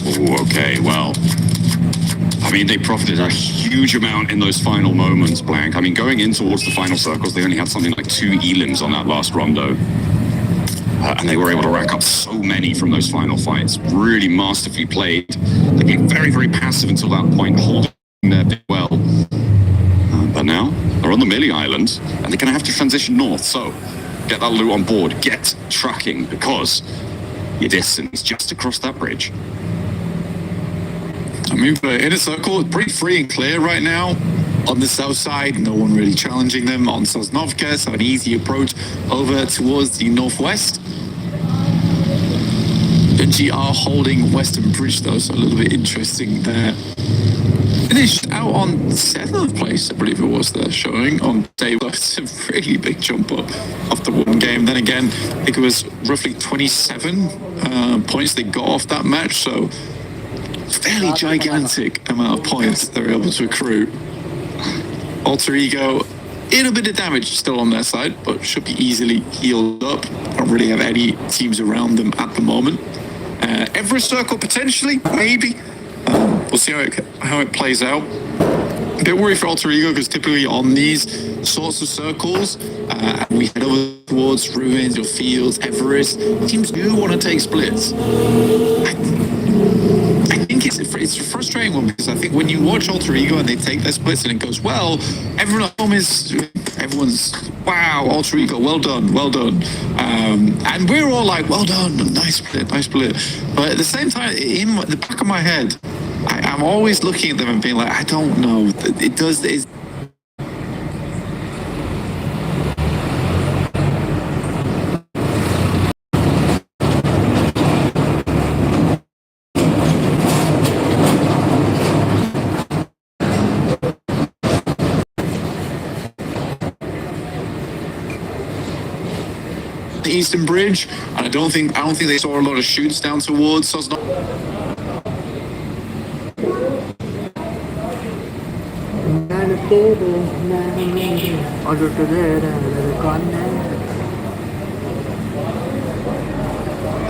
Ooh, okay, well, I mean, they profited a huge amount in those final moments, Blank. I mean, going in towards the final circles, they only had something like 2 elims on that last rondo. and they were able to rack up so many from those final fights. Really masterfully played. They've been very, very passive until that point, holding their bit well. But now they're on the Millie Island, and they're going to have to transition north. So get that loot on board, get trucking, because your distance just across that bridge. I mean, Inner Circle, pretty free and clear right now. On the south side, no one really challenging them. On Sosnovka, so an easy approach over towards the northwest. Genji are holding Western Bridge though, so a little bit interesting there. Finished out on 7th place, I believe it was, they're showing on day one. It's a really big jump up after one game. Then again, I think it was roughly 27 points they got off that match, so fairly gigantic amount of points they were able to accrue. Alter Ego, in a bit of damage still on their side, but should be easily healed up. Don't really have any teams around them at the moment. Everest Circle potentially, maybe. We'll see how it plays out. A bit worried for Alter Ego because typically on these sorts of circles, we head over towards ruins or fields, Everest. Teams do want to take splits. I think it's a frustrating one because I think when you watch Alter Ego and they take their splits and it goes well, everyone at home everyone's wow, Alter Ego, well done, well done. And we're all like, well done, nice split, nice split. But at the same time, in the back of my head, I'm always looking at them and being like, I don't know. It does. The Eastern Bridge, and I don't think they saw a lot of shoots down towards Sosnovka.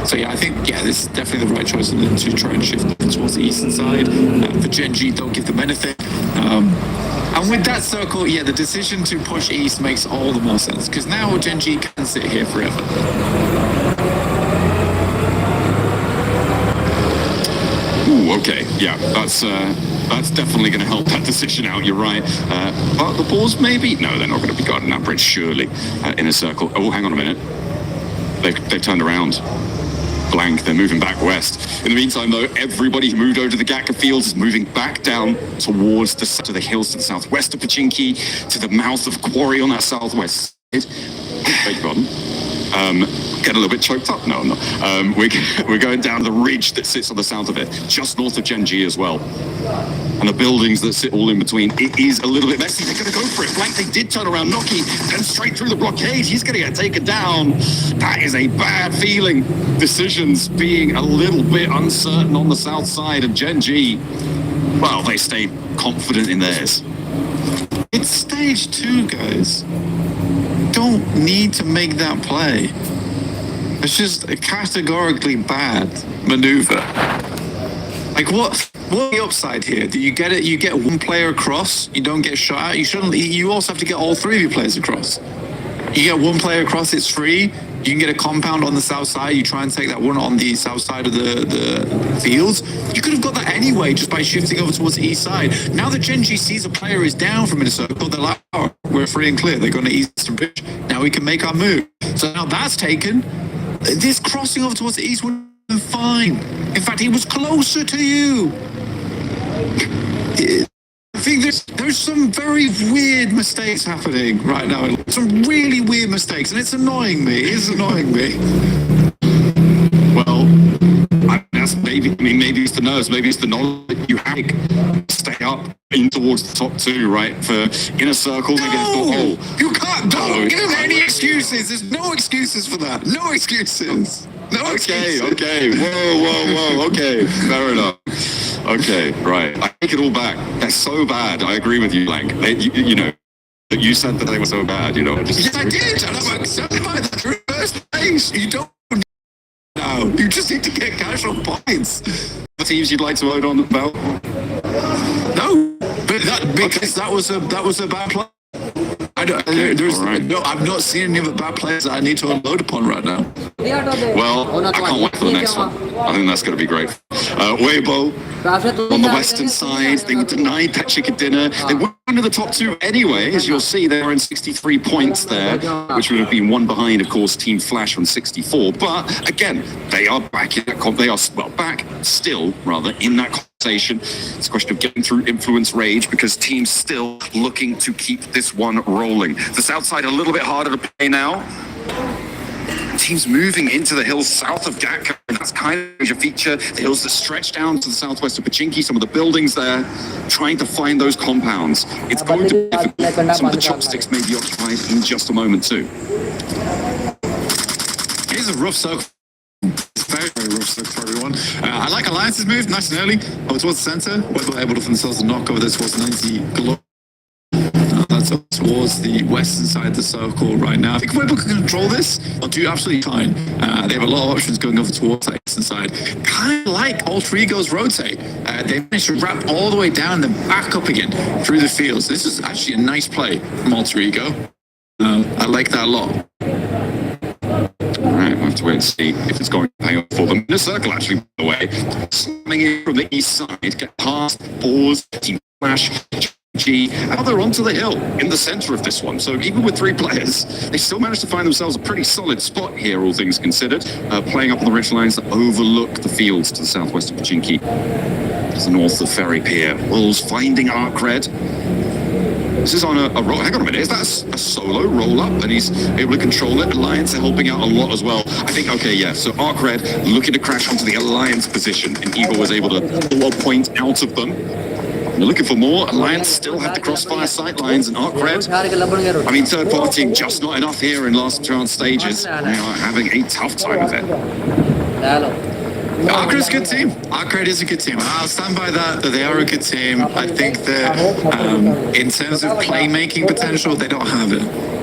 So yeah, I think this is definitely the right choice for them to try and shift towards the eastern side. For Genji, don't give them anything. And with that circle, the decision to push east makes all the more sense because now Genji can sit here forever. Ooh, okay, yeah, that's definitely going to help that decision out. You're right. But the balls, maybe? No, they're not going to be guarding that bridge, surely. In a circle. Oh, hang on a minute. They've turned around. Blank, they're moving back west. In the meantime, though, everybody who moved over to the Gaka fields is moving back down towards the hills to the southwest of Pachinki, to the mouth of Quarry on that southwest side. Beg your pardon. Get a little bit choked up? No, I'm not. We're going down the ridge that sits on the south of it, just north of Genji as well. And the buildings that sit all in between. It is a little bit messy. They're going to go for it. Blank, they did turn around. Noki, then straight through the blockade. He's going to get taken down. That is a bad feeling. Decisions being a little bit uncertain on the south side of Genji. Well, they stayed confident in theirs. It's stage 2, guys. Don't need to make that play. It's just a categorically bad maneuver. Like what's the upside here? Do you get it? You get one player across, you don't get shot at. You also have to get all 3 of your players across. You get one player across, it's free. You can get a compound on the south side. You try and take that one on the south side of the fields. You could have got that anyway just by shifting over towards the east side. Now that Genji sees a player is down from Inner Circle, they're like, oh, we're free and clear. They're going to Eastern Bridge. Now we can make our move. So now that's taken. This crossing over towards the east would have been fine. In fact, he was closer to you. I think there's some very weird mistakes happening right now. Some really weird mistakes, and it's annoying me. It's annoying me. Well, maybe it's the nerves, maybe it's the knowledge that you have. Stay up in towards the top 2, right? For Inner Circle, no! You can't. Don't give any excuses. There's no excuses for that. No excuses. No excuses. Okay. Whoa. Okay, fair enough. Okay, right. I take it all back. They're so bad. I agree with you, Blank. You said that they were so bad. Yes, I did. And I'm accepted by the first place. You don't know. You just need to get casual points. The teams you'd like to vote on about? No, but because that was a bad play. I've not seen any of the bad players that I need to unload upon right now. Well, I can't wait for the next one. I think that's going to be great. Weibo on the western side, they were denied that chicken dinner. They went into the top two anyway, as you'll see. They were in 63 points there, which would have been one behind, of course, Team Flash on 64. But again, they are back in that back still rather in that conversation. It's a question of getting through Influence Rage because teams still looking to keep this one rolling. The south side a little bit harder to play now. Teams moving into the hills south of Gatka. That's kind of a feature. The hills that stretch down to the southwest of Pachinki, some of the buildings there, trying to find those compounds. It's going to be difficult. Some of the chopsticks may be occupied in just a moment too. Here's a rough circle. Very, very rough circle for everyone. I like Alliance's move, nice and early, over towards the center. We're able to find themselves a knock over there towards 90 Galore. That's up towards the western side of the circle right now. I think Weibo can control this. They'll do absolutely fine. They have a lot of options going over towards that eastern side. Kind of like Alter Ego's rotate. They managed to wrap all the way down and then back up again through the fields. This is actually a nice play from Alter Ego. I like that a lot. All right, we'll have to wait and see if it's going to pay off for them. In a circle, actually, by the way, slamming in from the east side, get past, pause, Team Flash, G. Now they're onto the hill in the center of this one. So even with 3 players, they still managed to find themselves a pretty solid spot here, all things considered, playing up on the ridge lines that overlook the fields to the southwest of Pachinki. To the north of Ferry Pier. Wolves finding Arcred. This is on a roll. Hang on a minute. Is that a solo roll up? And he's able to control it. Alliance are helping out a lot as well. I think, okay, yeah. So Arcred looking to crash onto the Alliance position. And Eagle was able to pull a point out of them. They're looking for more. Alliance still have the crossfire sight lines and Arcred. I mean, third party just not enough here in last chance stages. They are having a tough time of it. Arcred's a good team. Arcred is a good team. I'll stand by that they are a good team. I think that in terms of playmaking potential, they don't have it.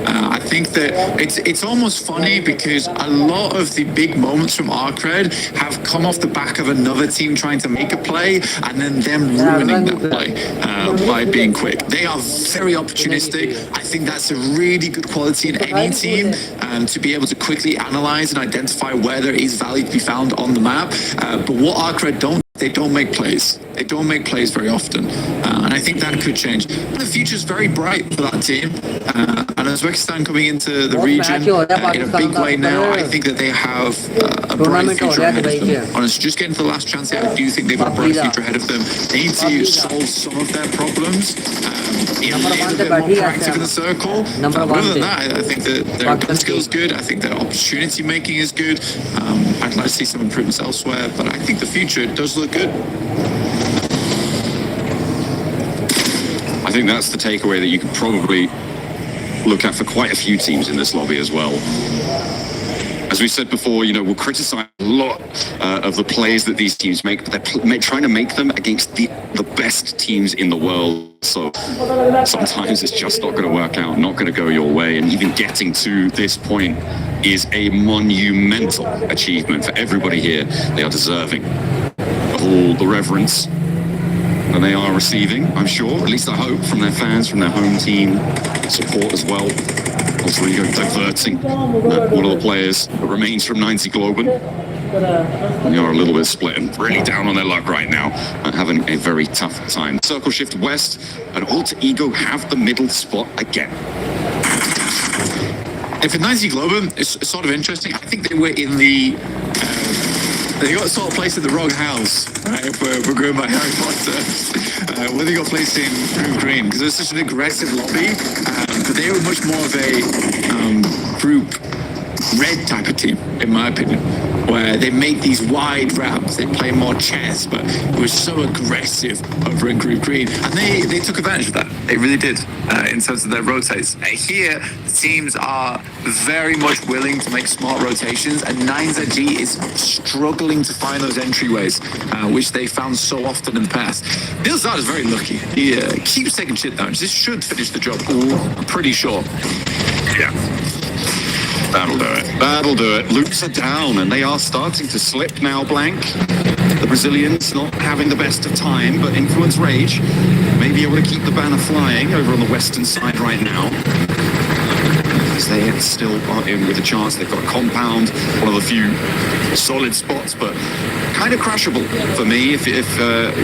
I think that it's almost funny because a lot of the big moments from Arcred have come off the back of another team trying to make a play and then them ruining that play by being quick. They are very opportunistic. I think that's a really good quality in any team to be able to quickly analyze and identify where there is value to be found on the map. But what Arcred don't, they don't make plays. They don't make plays very often. And I think that could change. The future's very bright for that team. And Uzbekistan coming into the region in a big way now, I think that they have a bright future ahead of them. Honestly, just getting to the last chance here, I do think they've got a bright future ahead of them. They need to solve some of their problems. Be a little bit more proactive in the circle. Other than that, I think that their gun skills good. I think their opportunity making is good. I'd like to see some improvements elsewhere, but I think the future does look good. I think that's the takeaway that you could probably look at for quite a few teams in this lobby as well. As we said before, you know, we'll criticize a lot of the plays that these teams make, but they're trying to make them against the best teams in the world. So sometimes it's just not going to work out, not going to go your way. And even getting to this point is a monumental achievement for everybody here. They are deserving of all the reverence that they are receiving, I'm sure. At least I hope, from their fans, from their home team, support as well. Also, you go diverting all of the players that remains from 90 Globen. They are a little bit split and really down on their luck right now and having a very tough time. Circle shift west and Alter Ego have the middle spot again. If at 90 Globen, it's sort of interesting. I think they were in the... they got sort of placed in the wrong house, right? If we're going by Harry Potter. Where they got placed in Group Green, because it was such an aggressive lobby, but they were much more of a Group Red type of team, in my opinion, where they make these wide routes, they play more chess, but it was so aggressive over in Group Green, and they took advantage of that. They really did, in terms of their rotates. Here, the teams are very much willing to make smart rotations, and 9ZG is struggling to find those entryways, which they found so often in the past. Nilzad is very lucky. He keeps taking shit down. This should finish the job, I'm pretty sure. Yeah. That'll do it. That'll do it. Loops are down, and they are starting to slip now, Blank. The Brazilians not having the best of time, but Influence Rage may be able to keep the banner flying over on the western side right now. because they still are in with a chance. They've got a compound, one of the few solid spots, but kind of crashable for me if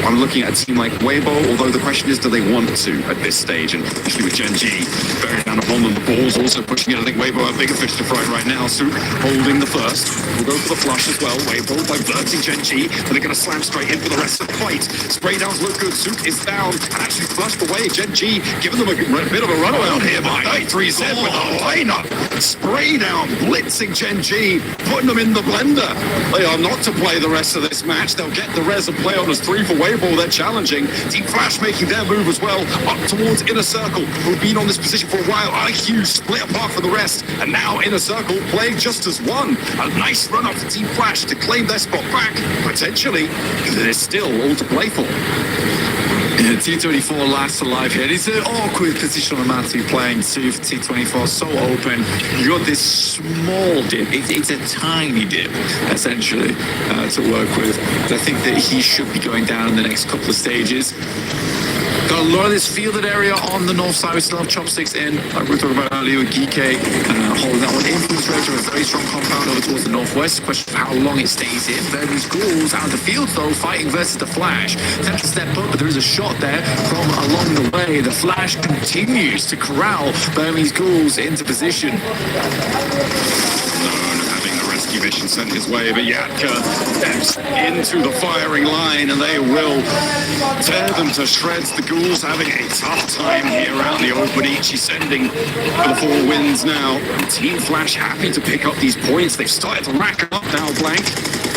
I'm looking at a team like Weibo, although the question is, do they want to at this stage? And especially with Gen G bearing down upon them, the ball's also pushing it. I think Weibo have bigger fish to fry right now. Soup holding the first. We'll go for the flush as well. Weibo diverting Gen G, but they're going to slam straight in for the rest of the fight. Spray downs look good. Soup is down and actually flushed away. Gen G giving them a bit of a runaround here behind 3Z with a lineup. Spray down, blitzing Gen G, putting them in the blender. They are not to play the rest of this match. They'll get the res and play on as 3 for Weibo. They're challenging. Team Flash making their move as well, up towards Inner Circle, who've been on this position for a while. IQ split apart from the rest, and now Inner Circle playing just as one. A nice run off to Team Flash to claim their spot back, potentially. There's still all to play for. Yeah, T24 last alive here. It's an awkward position on the map to be playing too for T24. So open. You got this small dip. It's a tiny dip, essentially, to work with. But I think that he should be going down in the next couple of stages. Got a lot of this fielded area on the north side. We still have Chopsticks in, like we were talking about earlier with Geekay, holding that one. Influence Rage of a very strong compound over towards the northwest. Question of how long it stays in. Verme's Ghouls out of the field though, fighting versus the Flash. Attempt to step up, but there is a shot there from along the way. The Flash continues to corral Verme's Ghouls into position. Mission sent his way, but Yatka steps into the firing line and they will tear them to shreds. The Ghouls having a tough time here out in the open. Ichi sending for the 4 wins now. Team Flash happy to pick up these points. They've started to rack up now, Blank.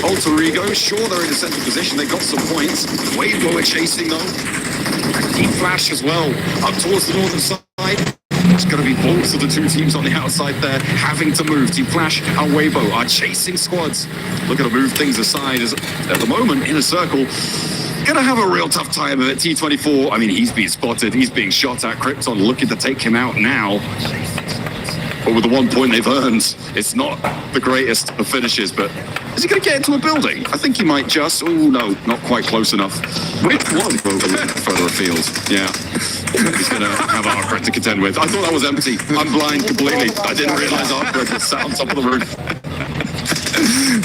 Alter Ego, sure they're in a central position. They got some points. Weibo are chasing though. And Team Flash as well, up towards the northern side. It's going to be both of the 2 teams on the outside there having to move. Team Flash and Weibo are chasing squads. Looking to move things aside as at the moment Inner Circle going to have a real tough time of it. T24, I mean, he's being spotted. He's being shot at. Krypton looking to take him out now. But with the 1 point they've earned, it's not the greatest of finishes, but is he going to get into a building? I think he might just. Oh, no, not quite close enough. Which one? Further afield. Yeah. He's going to have Arcred to contend with. I thought that was empty. I'm blind completely. I didn't realize Arcred was sat on top of the roof.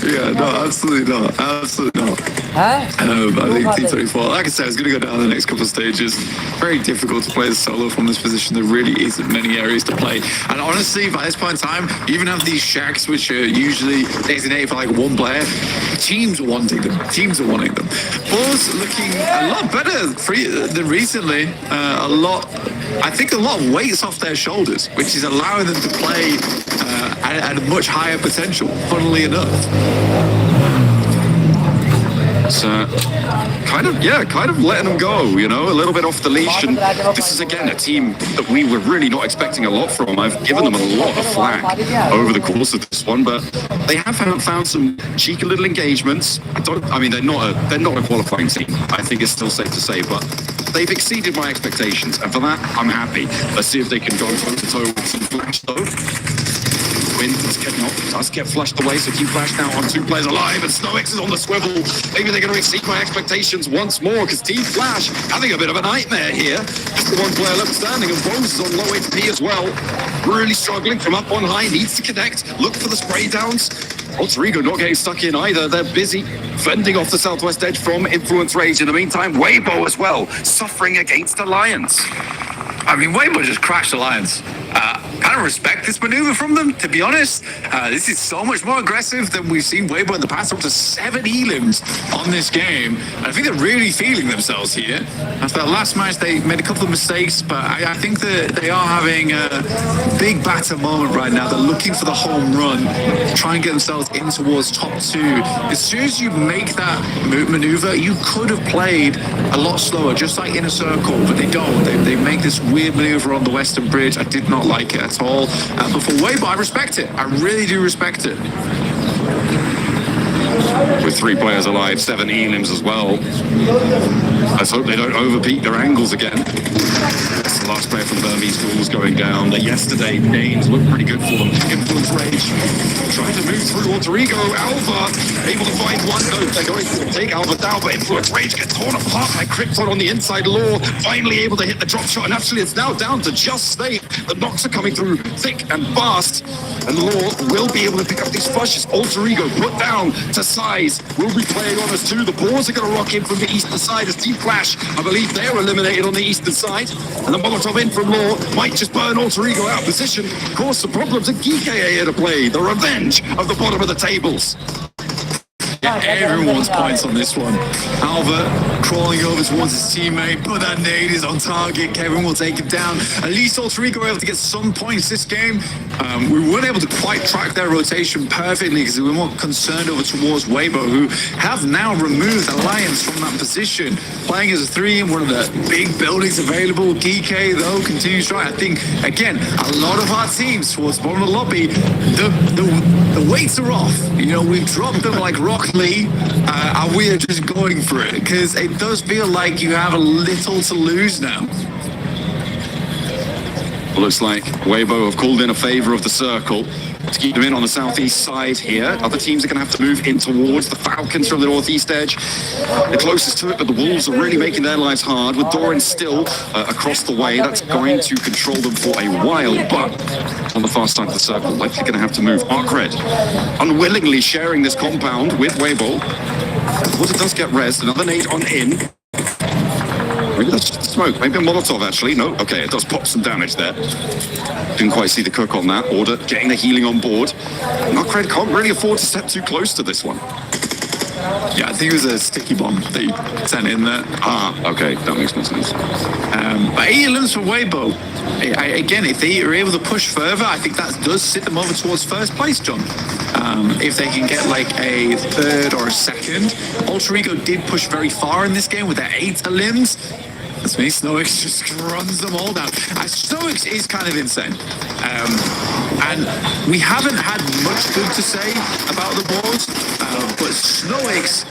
Yeah, no, absolutely not. Absolutely not. I think T24, like I said, is going to go down the next couple of stages. Very difficult to play the solo from this position. There really isn't many areas to play. And honestly, by this point in time, you even have these shacks, which are usually designated for like 1 player. Teams are wanting them. Teams are wanting them. Balls looking a lot better than recently. I think a lot of weight's off their shoulders, which is allowing them to play at a much higher potential, funnily enough. So, kind of letting them go, you know, a little bit off the leash. And this is, again, a team that we were really not expecting a lot from. I've given them a lot of flack over the course of this one, but they have found some cheeky little engagements. They're not a qualifying team. I think it's still safe to say, but they've exceeded my expectations, and for that, I'm happy. Let's see if they can go toe-to-toe with some Flash, though. Does get flushed away, so Team Flash now on 2 players alive, and SnowX is on the swivel. Maybe they're going to exceed my expectations once more, because Team Flash having a bit of a nightmare here. Just the 1 player left standing, and Bose is on low HP as well. Really struggling from up on high, needs to connect, look for the spray downs. Alter Ego not getting stuck in either. They're busy fending off the southwest edge from Influence Rage. In the meantime, Weibo as well, suffering against Alliance. I mean, Weibo just crashed Alliance. Kind of respect this maneuver from them, to be honest. This is so much more aggressive than we've seen Weibo in the past. Up to 7 elims on this game. And I think they're really feeling themselves here. After that last match, they made a couple of mistakes, but I think that they are having a big batter moment right now. They're looking for the home run, try and get themselves in towards top 2. As soon as you make that maneuver, you could have played a lot slower, just like Inner Circle, but they don't. They make this weird maneuver on the Western Bridge. I did not like it at all. But for Weibo, I respect it. I really do respect it. With 3 players alive, 7 elims as well. Let's hope they don't overpeak their angles again. The last player from Burmese Ghouls going down. The yesterday gains look pretty good for them. Influence Rage trying to move through Alter Ego. Alva able to find one. No, they're going to take Alva down, but Influence Rage gets torn apart by Krypton on the inside. Law finally able to hit the drop shot, and actually it's now down to just Snake. The knocks are coming through thick and fast, and Law will be able to pick up these flushes. Alter Ego put down to Size. Will be playing on us too. The Boars are going to rock in from the eastern side as Deep Flash, I believe they're eliminated on the eastern side, and the Molotov in from Law might just burn Alter Ego out of position, cause some problems, and Geek are here to play the revenge of the bottom of the tables. Yeah, everyone's points on this one. Alva crawling over towards his teammate, but that nade is on target. Kevin will take him down. At least Alter Ego were able to get some points this game. We weren't able to quite track their rotation perfectly because we were more concerned over towards Weibo, who have now removed Alliance from that position, playing as a 3 in one of the big buildings available. DK, though, continues to try. I think, again, a lot of our teams towards the bottom of the lobby, the weights are off. You know, we've dropped them like Rock Lee, and we are just going for it because it does feel like you have a little to lose now. Looks like Weibo have called in a favor of the circle to keep them in on the southeast side here. Other teams are going to have to move in towards the Falcons from the northeast edge. They're closest to it, but the Wolves are really making their lives hard. With Doran still across the way, that's going to control them for a while, but on the far side of the circle, likely going to have to move. Arkred unwillingly sharing this compound with Weibo. Water does get rezzed. Another nade on in. Maybe that's just smoke. Maybe a Molotov, actually. No. Okay, it does pop some damage there. Didn't quite see the cook on that. Order getting the healing on board. Arkred can't really afford to step too close to this one. Yeah, I think it was a sticky bomb that he sent in there. Ah, okay. That makes more sense. But 8 elims for Weibo. Again, if they are able to push further, I think that does sit them over towards first place, John. If they can get like a third or a second. Alter Ego did push very far in this game with their 8 elims. That's me. Snoix just runs them all down. Snoix is kind of insane. And we haven't had much good to say about the Boars, but Snoix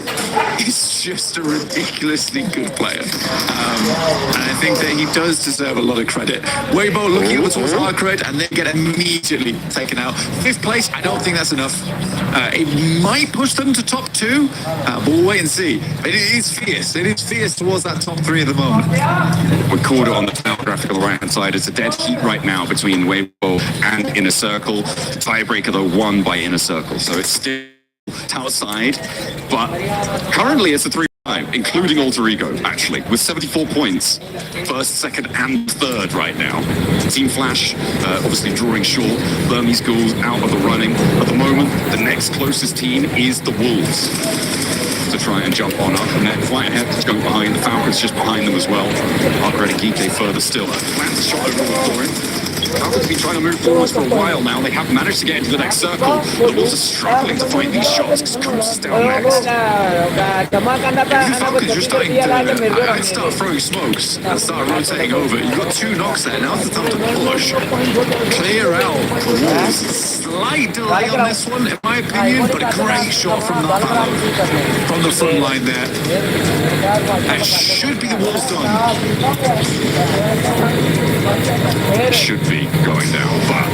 is just a ridiculously good player. And I think that he does deserve a lot of credit. Weibo looking over towards Arkred, and they get immediately taken out. 5th place, I don't think that's enough. It might push them to top 2, but we'll wait and see. It is fierce. It is fierce towards that top 3 at the moment. We're caught on the top graphic on the right-hand side. It's a dead heat right now between Weibo and Inner Circle. Tiebreaker, though, won by Inner Circle. So it's still tower side, but currently it's a 3-5, including Alter Ego, actually, with 74 points. 1st, 2nd, and 3rd right now. Team Flash, obviously drawing short. Burmese Ghouls out of the running. At the moment, the next closest team is the Wolves to try and jump on up, and then Whitehead is going behind. The Falcons just behind them as well. Arkred and Geek further still. Lands a shot over for him. Falcons have been trying to move forwards for a while now. They have managed to get into the next circle. The Wolves are struggling to find these shots because Coast is down next. The Falcons are starting to I'd start throwing smokes and start rotating over. You've got 2 knocks there. Now's the time to push. Clear out the Wolves. Slight delay on this one, in my opinion, but a great shot from that from the front line there. That should be the Wolves done. It should be going down, but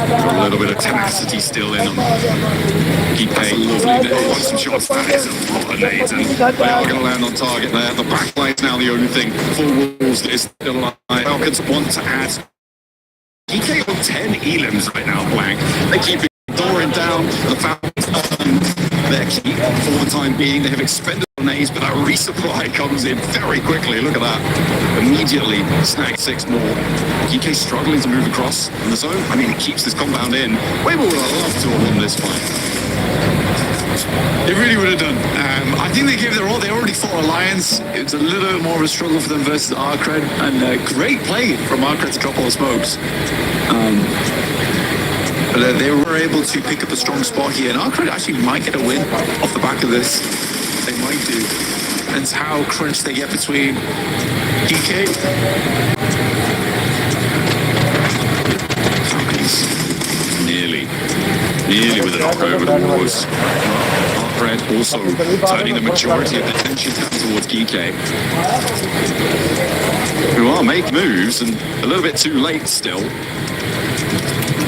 got a little bit of tenacity still in them. Keep paying lovely nades, some shots. That is a lot of nades, and they are going to land on target there. The backline's now the only thing for Wolves that is still alive. Falcons want to add DK on 10 elims right now, blank. They keep Doran down. The Falcons their key for the time being. They have expended nades, but that resupply comes in very quickly. Look at that. Immediately snag 6 more. DK struggling to move across in the zone. I mean, it keeps this compound in. Weibo would have loved to have won this fight. They really would have done. I think they gave their all. They already fought Alliance. It was a little bit more of a struggle for them versus Arkred, and great play from Arkred to drop all the smokes. But they were able to pick up a strong spot here, and Arkred actually might get a win off the back of this. They might do. Depends how crunched they get between DK. Nearly with a knock over the Wars. Arkred Arcred also turning the majority of their attention towards Geeky, who are making moves and a little bit too late still. I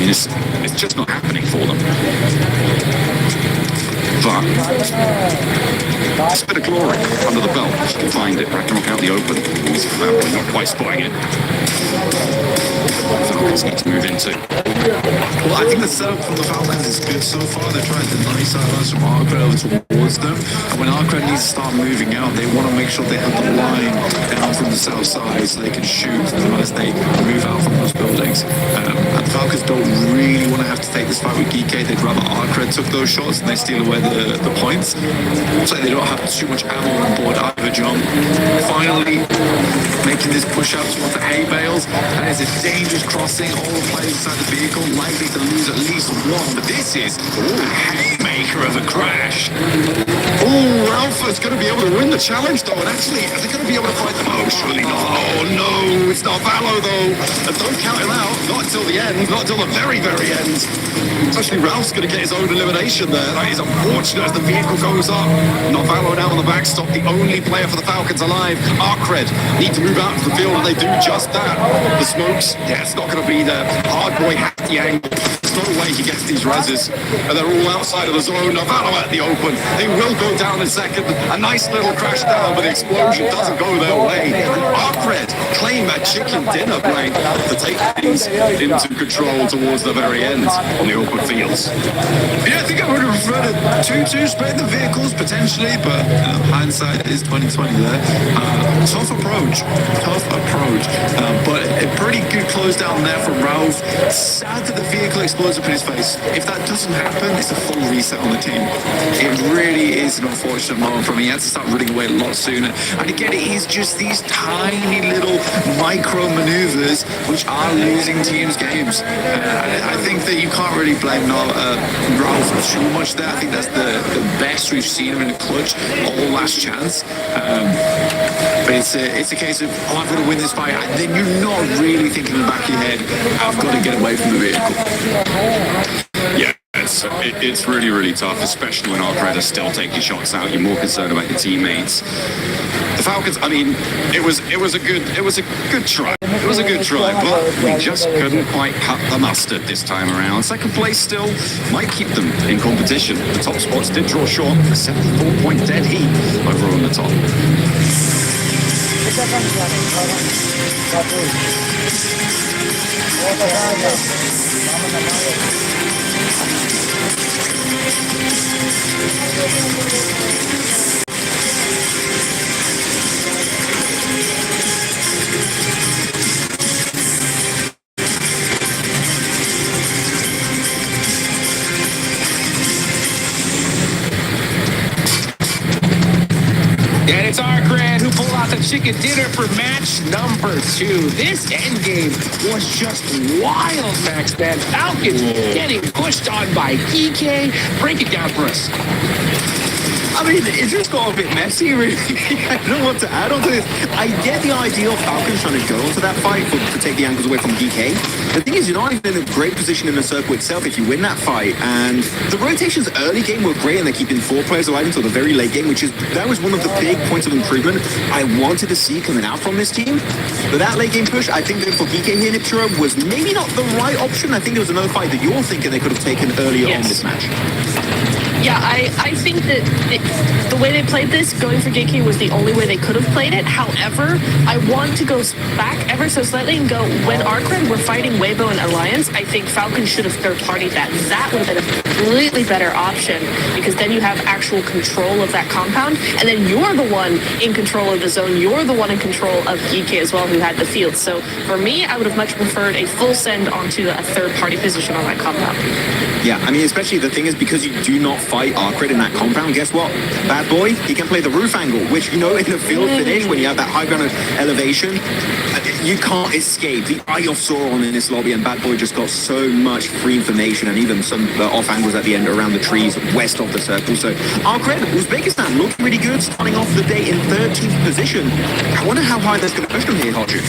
mean, it's just not happening for them. But it's a bit of glory under the belt. If you can find it. Ragnarok out the open. He's not quite spotting it. Falcons need to move into. Well, I think the setup from the Falcons is good so far. They're trying to deny sidelines from Arcred over towards them. And when Arcred needs to start moving out, they want to make sure they have the line down from the south side so they can shoot as they move out from those buildings. And the Falcons don't really want to have to take this fight with Geeky. They'd rather Arcred took those shots and they steal away the points. So they don't have too much ammo on board either, John. Finally, making this push up towards the hay bales. That is a dangerous crossing. All the players inside the vehicle likely to lose at least one. But this is a haymaker of a crash. Oh, Alpha's going to be able to win the challenge, though. And actually, are they going to be able to fight them? Oh, surely not. Oh, no, it's not Valo, though. And don't count him out. Not until the end. Not until the very, very end. Especially Ralph's going to get his own elimination there. That is unfortunate as the vehicle goes up. Not Valo now on the backstop. The only player for the Falcons alive. Arcred need to move out to the field, and they do just that. The smokes, yeah, it's not going to be there. Hardboy hacked the angle. There's no way he gets these reses. And they're all outside of the zone. Valo at the open. They will go down in second. A nice little crash down, but the explosion doesn't go their way. And Arcred claim a chicken dinner break to take things into control towards the very end on the open fields. Yeah, I think I would have preferred a 2-2 split in the vehicles potentially, but hindsight is 2020 there. Tough approach. But a pretty good close down there from Ralph. Sad that the vehicle explodes up in his face. If that doesn't happen, it's a full reset on the team. It really is an unfortunate moment for him. He had to start running away a lot sooner. And again, it is just these tiny little micro maneuvers which are losing teams games. I think that you can't really blame Ralph too much there. I think that's the best we've seen him in a clutch all last chance. But it's a case of, oh, I've got to win this fight. And then you're not really thinking in the back of your head, I've got to get away from the vehicle. Yeah. It's really, really tough, especially when Arcred are still taking shots out. You're more concerned about your teammates. The Falcons, I mean, it was a good try. It was a good try, but we just couldn't quite cut the mustard this time around. Second place still might keep them in competition. The top spots did draw short. A 74-point dead heat over on the top. And it's Arcred who pulled out the chicken dinner for match number 2. This endgame was just wild, Max, man. Falcons getting pushed on by PK. Break it down for us. I mean, it just got a bit messy, really. I don't know what to add on to this. I get the idea of Falcons trying to go into that fight to take the angles away from DK. The thing is, you're not even in a great position in the circle itself if you win that fight. And the rotations early game were great, and they're keeping 4 players alive until the very late game, that was one of the big points of improvement I wanted to see coming out from this team. But that late game push, I think that for DK here, Niptera, was maybe not the right option. I think there was another fight that you're thinking they could have taken earlier on this match. Yeah, I think that the way they played this, going for DK was the only way they could have played it. However, I want to go back ever so slightly and go, when Arcred were fighting Weibo and Alliance, I think Falcons should have third-partied that. That would have been a completely better option, because then you have actual control of that compound, and then you're the one in control of the zone. You're the one in control of DK as well, who had the field. So for me, I would have much preferred a full send onto a third-party position on that compound. Yeah, I mean, especially the thing is, because you do not fight Arcred in that compound, guess what? Bad boy, he can play the roof angle, which, you know, in the field finish, when you have that high ground elevation, you can't escape the eye of Sauron in this lobby, and Bad Boy just got so much free information and even some off angles at the end around the trees west of the circle. So Arcred, Uzbekistan looked really good, starting off the day in 13th position. I wonder how high that's going to push them here, Hodges.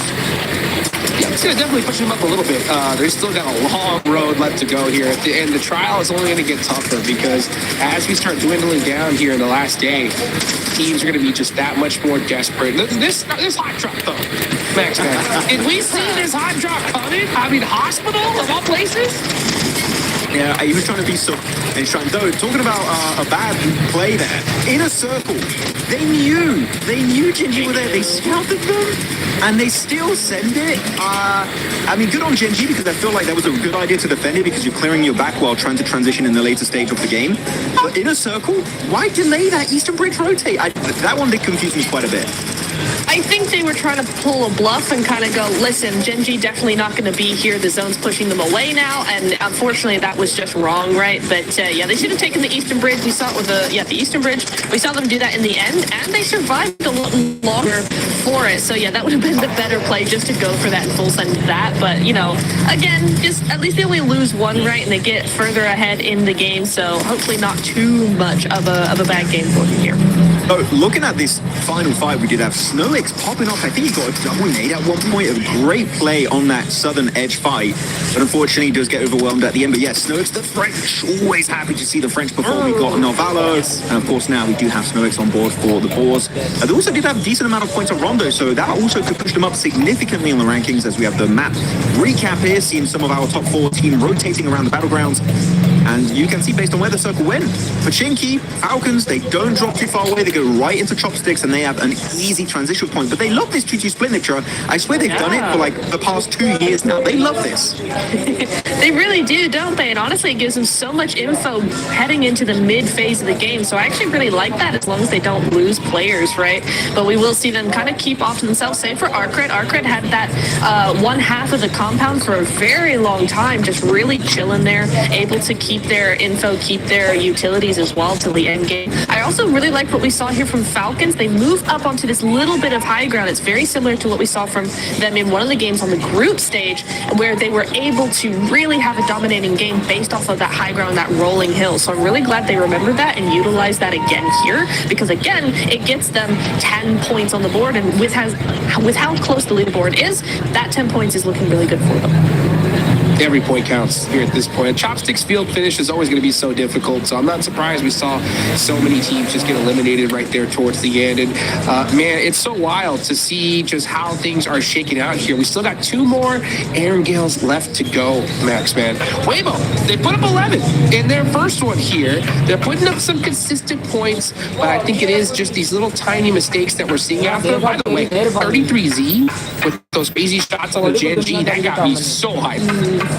Yeah, It's going to definitely push them up a little bit. They've still got a long road left to go here. And the trial is only going to get tougher because as we start dwindling down here in the last day, teams are going to be just that much more desperate. This hot drop, though, Max, man. Did we see this hot drop coming? I mean, hospital of all places? Yeah, he was trying to be so... And he's trying... Though, talking about a bad play there. In a circle. They knew Genji were there. They scouted them. And they still send it. I mean, good on Genji because I feel like that was a good idea to defend it because you're clearing your back while trying to transition in the later stage of the game. But in a circle, why delay that Eastern Bridge rotate? That one did confuse me quite a bit. I think they were trying to pull a bluff and kind of go, listen, Genji definitely not going to be here. The zone's pushing them away now. And unfortunately, that was just wrong, right? But yeah, they should have taken the Eastern Bridge. We saw it with the Eastern Bridge. We saw them do that in the end, and they survived a lot longer for it. So yeah, that would have been the better play just to go for that and full send that. But, you know, again, just at least they only lose one, right? And they get further ahead in the game. So hopefully not too much of a bad game for them here. So looking at this final fight, we did have Snowix popping off. I think he got a double nade at one point. A great play on that southern edge fight. But unfortunately, he does get overwhelmed at the end. But yes, Snowix, the French. Always happy to see the French before we got Novalo. And of course, now we do have Snowix on board for the pause. They also did have a decent amount of points on Rondo. So that also could push them up significantly on the rankings as we have the map recap here, seeing some of our top 4 team rotating around the battlegrounds. And you can see based on where the circle went, Pachinki, Falcons, they don't drop too far away. They go right into Chopsticks and they have an easy transition point. But they love this 2-2 split nature. I swear they've done it for like the past 2 years now. They love this. They really do, don't they? And honestly, it gives them so much info heading into the mid phase of the game. So I actually really like that as long as they don't lose players, right? But we will see them kind of keep off to themselves. Same for Arcred. Arcred had that one half of the compound for a very long time, just really chilling there, able to keep their info, keep their utilities as well till the end game. I also really like what we saw here from Falcons. They move up onto this little bit of high ground. It's very similar to what we saw from them in one of the games on the group stage, where they were able to really have a dominating game based off of that high ground, that rolling hill. So I'm really glad they remembered that and utilized that again here, because again, it gets them 10 points on the board, and with how close the leaderboard is, that 10 points is looking really good for them. Every point counts here at this point. Chopsticks field finish is always going to be so difficult, so I'm not surprised we saw so many teams just get eliminated right there towards the end. And man, it's so wild to see just how things are shaking out here. We still got 2 more Aaron Gales left to go, Max, man. Weibo, they put up 11 in their first one here. They're putting up some consistent points, but I think it is just these little tiny mistakes that we're seeing out there. By the way, 33Z with those crazy shots on the Genji, that got me so hyped.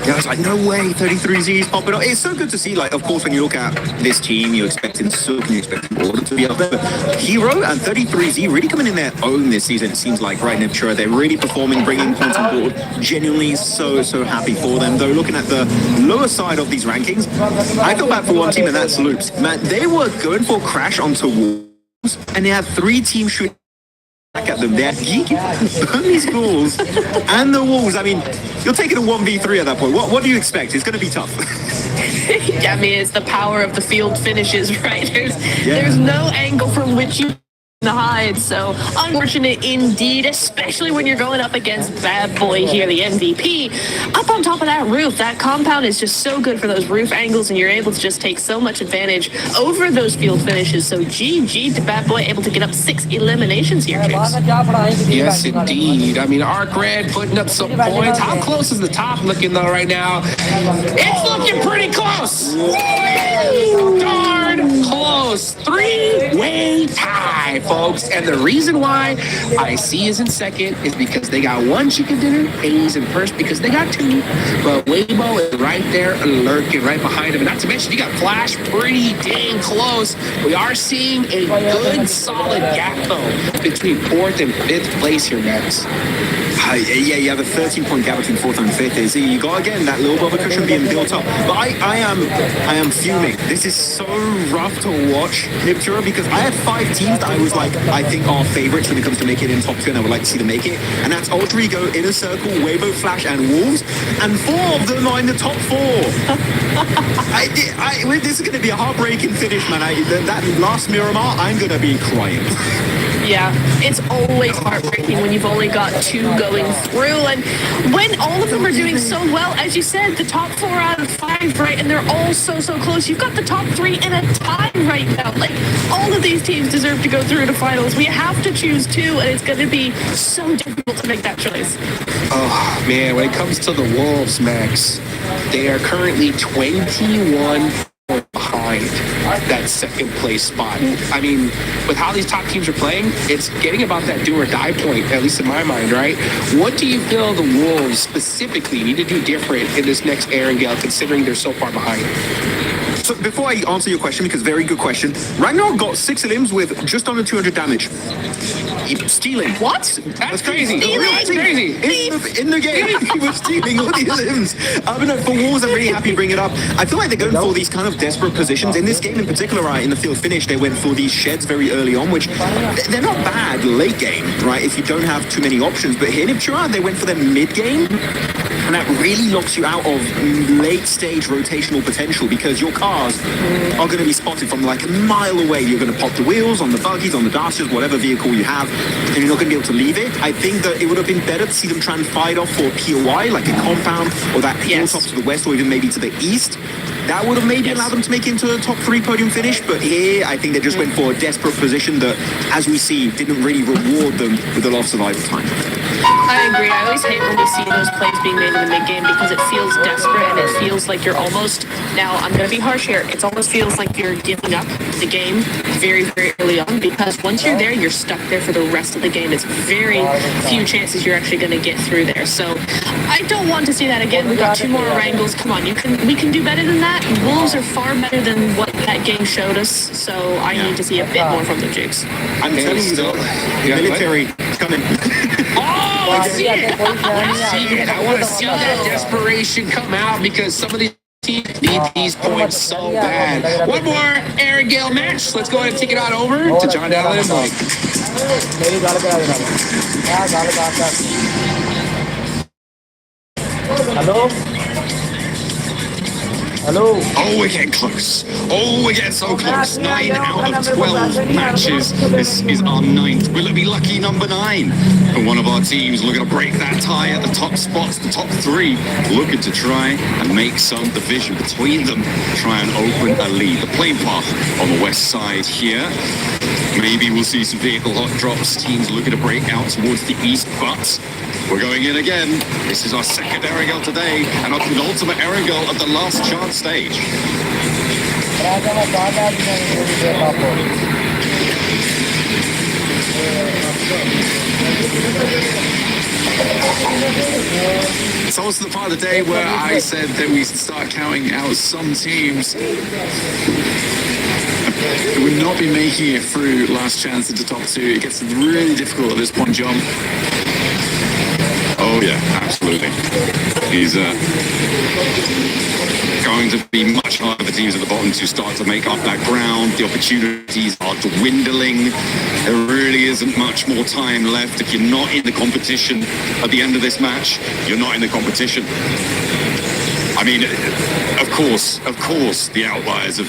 Yeah, I was like, no way, 33Z's popping up. It's so good to see, like, of course, when you look at this team, you're expecting Sook, you're expecting Order to be up there. But Hero and 33Z really coming in their own this season, it seems like, right, Niptura. They're really performing, bringing points on board. Genuinely so happy for them. Though, looking at the lower side of these rankings, I feel bad for one team, and that's Loops. Man, they were going for Crash onto walls, and they had 3 teams shooting at them. They're geeking Burmese schools and the walls. I mean, you're taking a 1v3 at that point. What do you expect? It's going to be tough. I mean, it's the power of the field finishes, right? There's no angle from which you hide, so unfortunate indeed, especially when you're going up against Bad Boy here, the MVP. Up on top of that roof, that compound is just so good for those roof angles, and you're able to just take so much advantage over those field finishes. So GG to Bad Boy, able to get up 6 eliminations here, Chase. Yes, indeed. I mean, Arc Red putting up some points. How close is the top looking, though, right now? It's looking pretty close. Darn close. 3-way tie, folks. And the reason why IC is in second is because they got 1 chicken dinner, A's in first because they got 2. But Weibo is right there lurking right behind him. And not to mention, you got Flash pretty dang close. We are seeing a good, solid gap, though, between 4th and 5th place here, Max. Yeah, you have a 13-point gap between 4th and 5th. You got, again, that little bit of a cushion being built up. But I am fuming. This is so rough to watch, Niptura, because I had 5 teams that I was like, I think are favorites when it comes to making it in top 2, and I would like to see them make it. And that's Ultra Ego, Inner Circle, Weibo, Flash, and Wolves. And 4 of them are in the top 4. This is going to be a heartbreaking finish, man. That last Miramar, I'm going to be crying. Yeah, it's always heartbreaking when you've only got 2 going through, and when all of them are doing so well, as you said, the top 4 out of 5, right, and they're all so close. You've got the top 3 in a tie right now. Like, all of these teams deserve to go through to finals. We have to choose 2, and it's going to be so difficult to make that choice. Oh, man, when it comes to the Wolves, Max, they are currently 21 behind that second place spot. I mean, with how these top teams are playing, it's getting about that do or die point, at least in my mind, right? What do you feel the Wolves specifically need to do different in this next Erangel, considering they're so far behind? So before I answer your question, because very good question, Ragnar got 6 limbs with just under 200 damage. Stealing. What? That's crazy. That's crazy. In the game, he was stealing all these limbs. But no, for Wolves, I'm really happy to bring it up. I feel like they're going for these kind of desperate positions. In this game in particular, right, in the field finish, they went for these sheds very early on, which they're not bad late game, right, if you don't have too many options. But here in Ipchura, they went for them mid game. And that really knocks you out of late stage rotational potential because your cars are going to be spotted from like a mile away. You're going to pop the wheels on the buggies, on the dasters, whatever vehicle you have, and you're not going to be able to leave it. I think that it would have been better to see them try and fight off for POI, like a compound or that hilltop to the west or even maybe to the east. That would have maybe allowed them to make it into a top 3 podium finish, but here I think they just went for a desperate position that, as we see, didn't really reward them with a lot of survival time. I agree. I always hate when we see those plays being made in the mid-game because it feels desperate and it feels like you're almost, now I'm going to be harsh here, it almost feels like you're giving up the game very, very early on because once you're there, you're stuck there for the rest of the game. It's very few chances you're actually going to get through there. So I don't want to see that again. We've got 2 more wrangles. Come on, we can do better than that. Wolves are far better than what that game showed us, so I need to see a bit more from the Jukes. I'm telling you, though, military is coming. I see it. I want to see that desperation come out because some of these teams need these points so bad. One more Erangel match. Let's go ahead and take it on over to John Dallin and Mike. Hello? Hello? Oh, we're getting close. Oh, we're getting so close. 9 out of 12 matches. This is our 9th. Will it be lucky number 9? And one of our teams looking to break that tie at the top spots, the top 3, looking to try and make some division between them, try and open a lead. The plane path on the west side here. Maybe we'll see some vehicle hot drops, teams looking to break out towards the east, but we're going in again. This is our second Erangel today, and our penultimate Erangel of the last chance stage. It's also the part of the day where I said that we start counting out some teams who would not be making it through last chance into top 2. It gets really difficult at this point, John. Oh yeah, absolutely. He's going to be much harder for teams at the bottom to start to make up that ground. The opportunities are dwindling. There really isn't much more time left. If you're not in the competition at the end of this match, you're not in the competition. I mean, of course, the outliers of,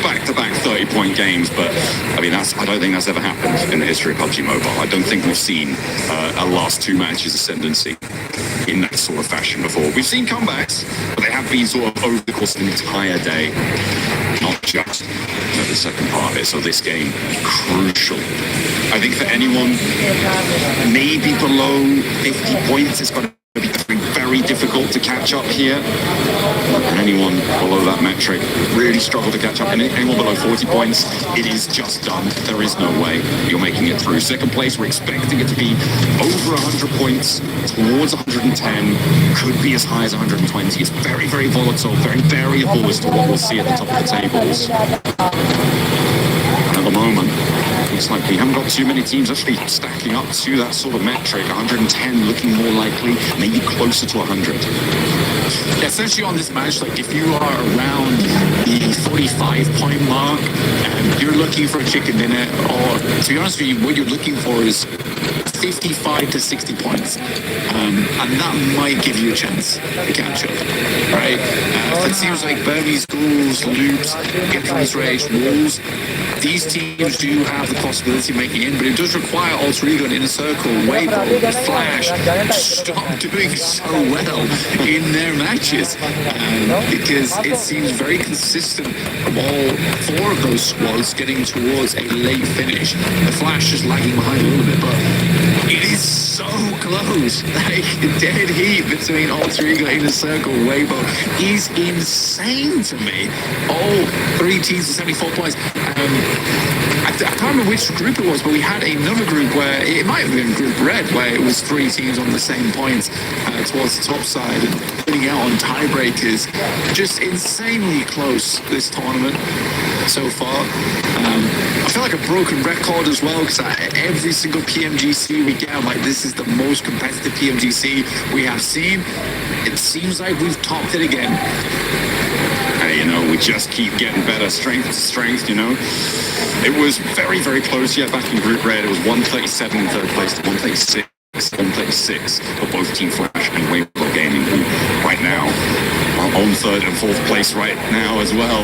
back-to-back 30-point games, but, I mean, I don't think that's ever happened in the history of PUBG Mobile. I don't think we've seen a last 2 matches ascendancy in that sort of fashion before. We've seen comebacks, but they have been sort of over the course of an entire day, not just the second part of it. So this game, crucial. I think for anyone maybe below 50 points, it's going to be very difficult to catch up here. And anyone below that metric really struggle to catch up. And anyone below 40 points, it is just done. There is no way you're making it through. Second place, we're expecting it to be over 100 points, towards 110, could be as high as 120. It's very, very volatile, very variable as to what we'll see at the top of the tables. And at the moment, looks like we haven't got too many teams actually stacking up to that sort of metric. 110 looking more likely, maybe closer to 100. Essentially on this match, like if you are around the 45-point mark and you're looking for a chicken dinner, or to be honest with you, what you're looking for is 55 to 60 points. And that might give you a chance to catch up, right? If it seems like Burmese schools, loops, get from this rage, walls, these teams do have the possibility of making it in, but it does require Alter Ego and Inner Circle, Weibo, Flash, stop doing so well in their matches, because it seems very consistent from all four of those squads getting towards a late finish. The Flash is lagging behind a little bit, but it is so close. Like, dead heat between Alter Ego, Inner Circle, Weibo is insane to me. All three teams with 74 points. I can't remember which group it was, but we had another group where it might have been Group Red, where it was three teams on the same points towards the top side and winning out on tiebreakers. Just insanely close this tournament so far. I feel like a broken record as well, because every single PMGC we get, I'm like, this is the most competitive PMGC we have seen. It seems like we've topped it again. You know, we just keep getting better, strength to strength, you know. It was very, very close, yeah, back in Group Red. It was 137 in third place to 136 for both Team Flash and Weibo Gaming, who right now are on third and fourth place right now as well,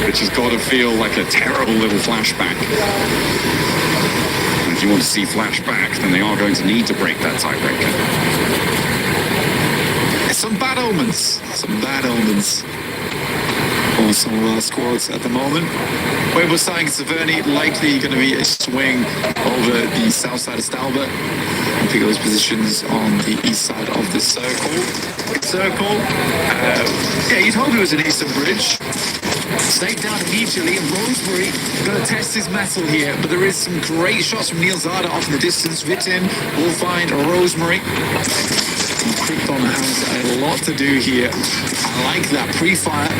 which has got to feel like a terrible little flashback. And if you want to see flashback, then they are going to need to break that tiebreaker. Some bad omens. Some bad omens on some of our squads at the moment. Weibo starting Severny, likely going to be a swing over the south side of Stalbert and pick those positions on the east side of the circle. Yeah, you'd hope it was an eastern bridge. Snake down immediately, and Rosemary going to test his metal here, but there is some great shots from Neil Zada off in the distance. Vitin will find Rosemary. Krypton has a lot to do here. I like that pre-fire.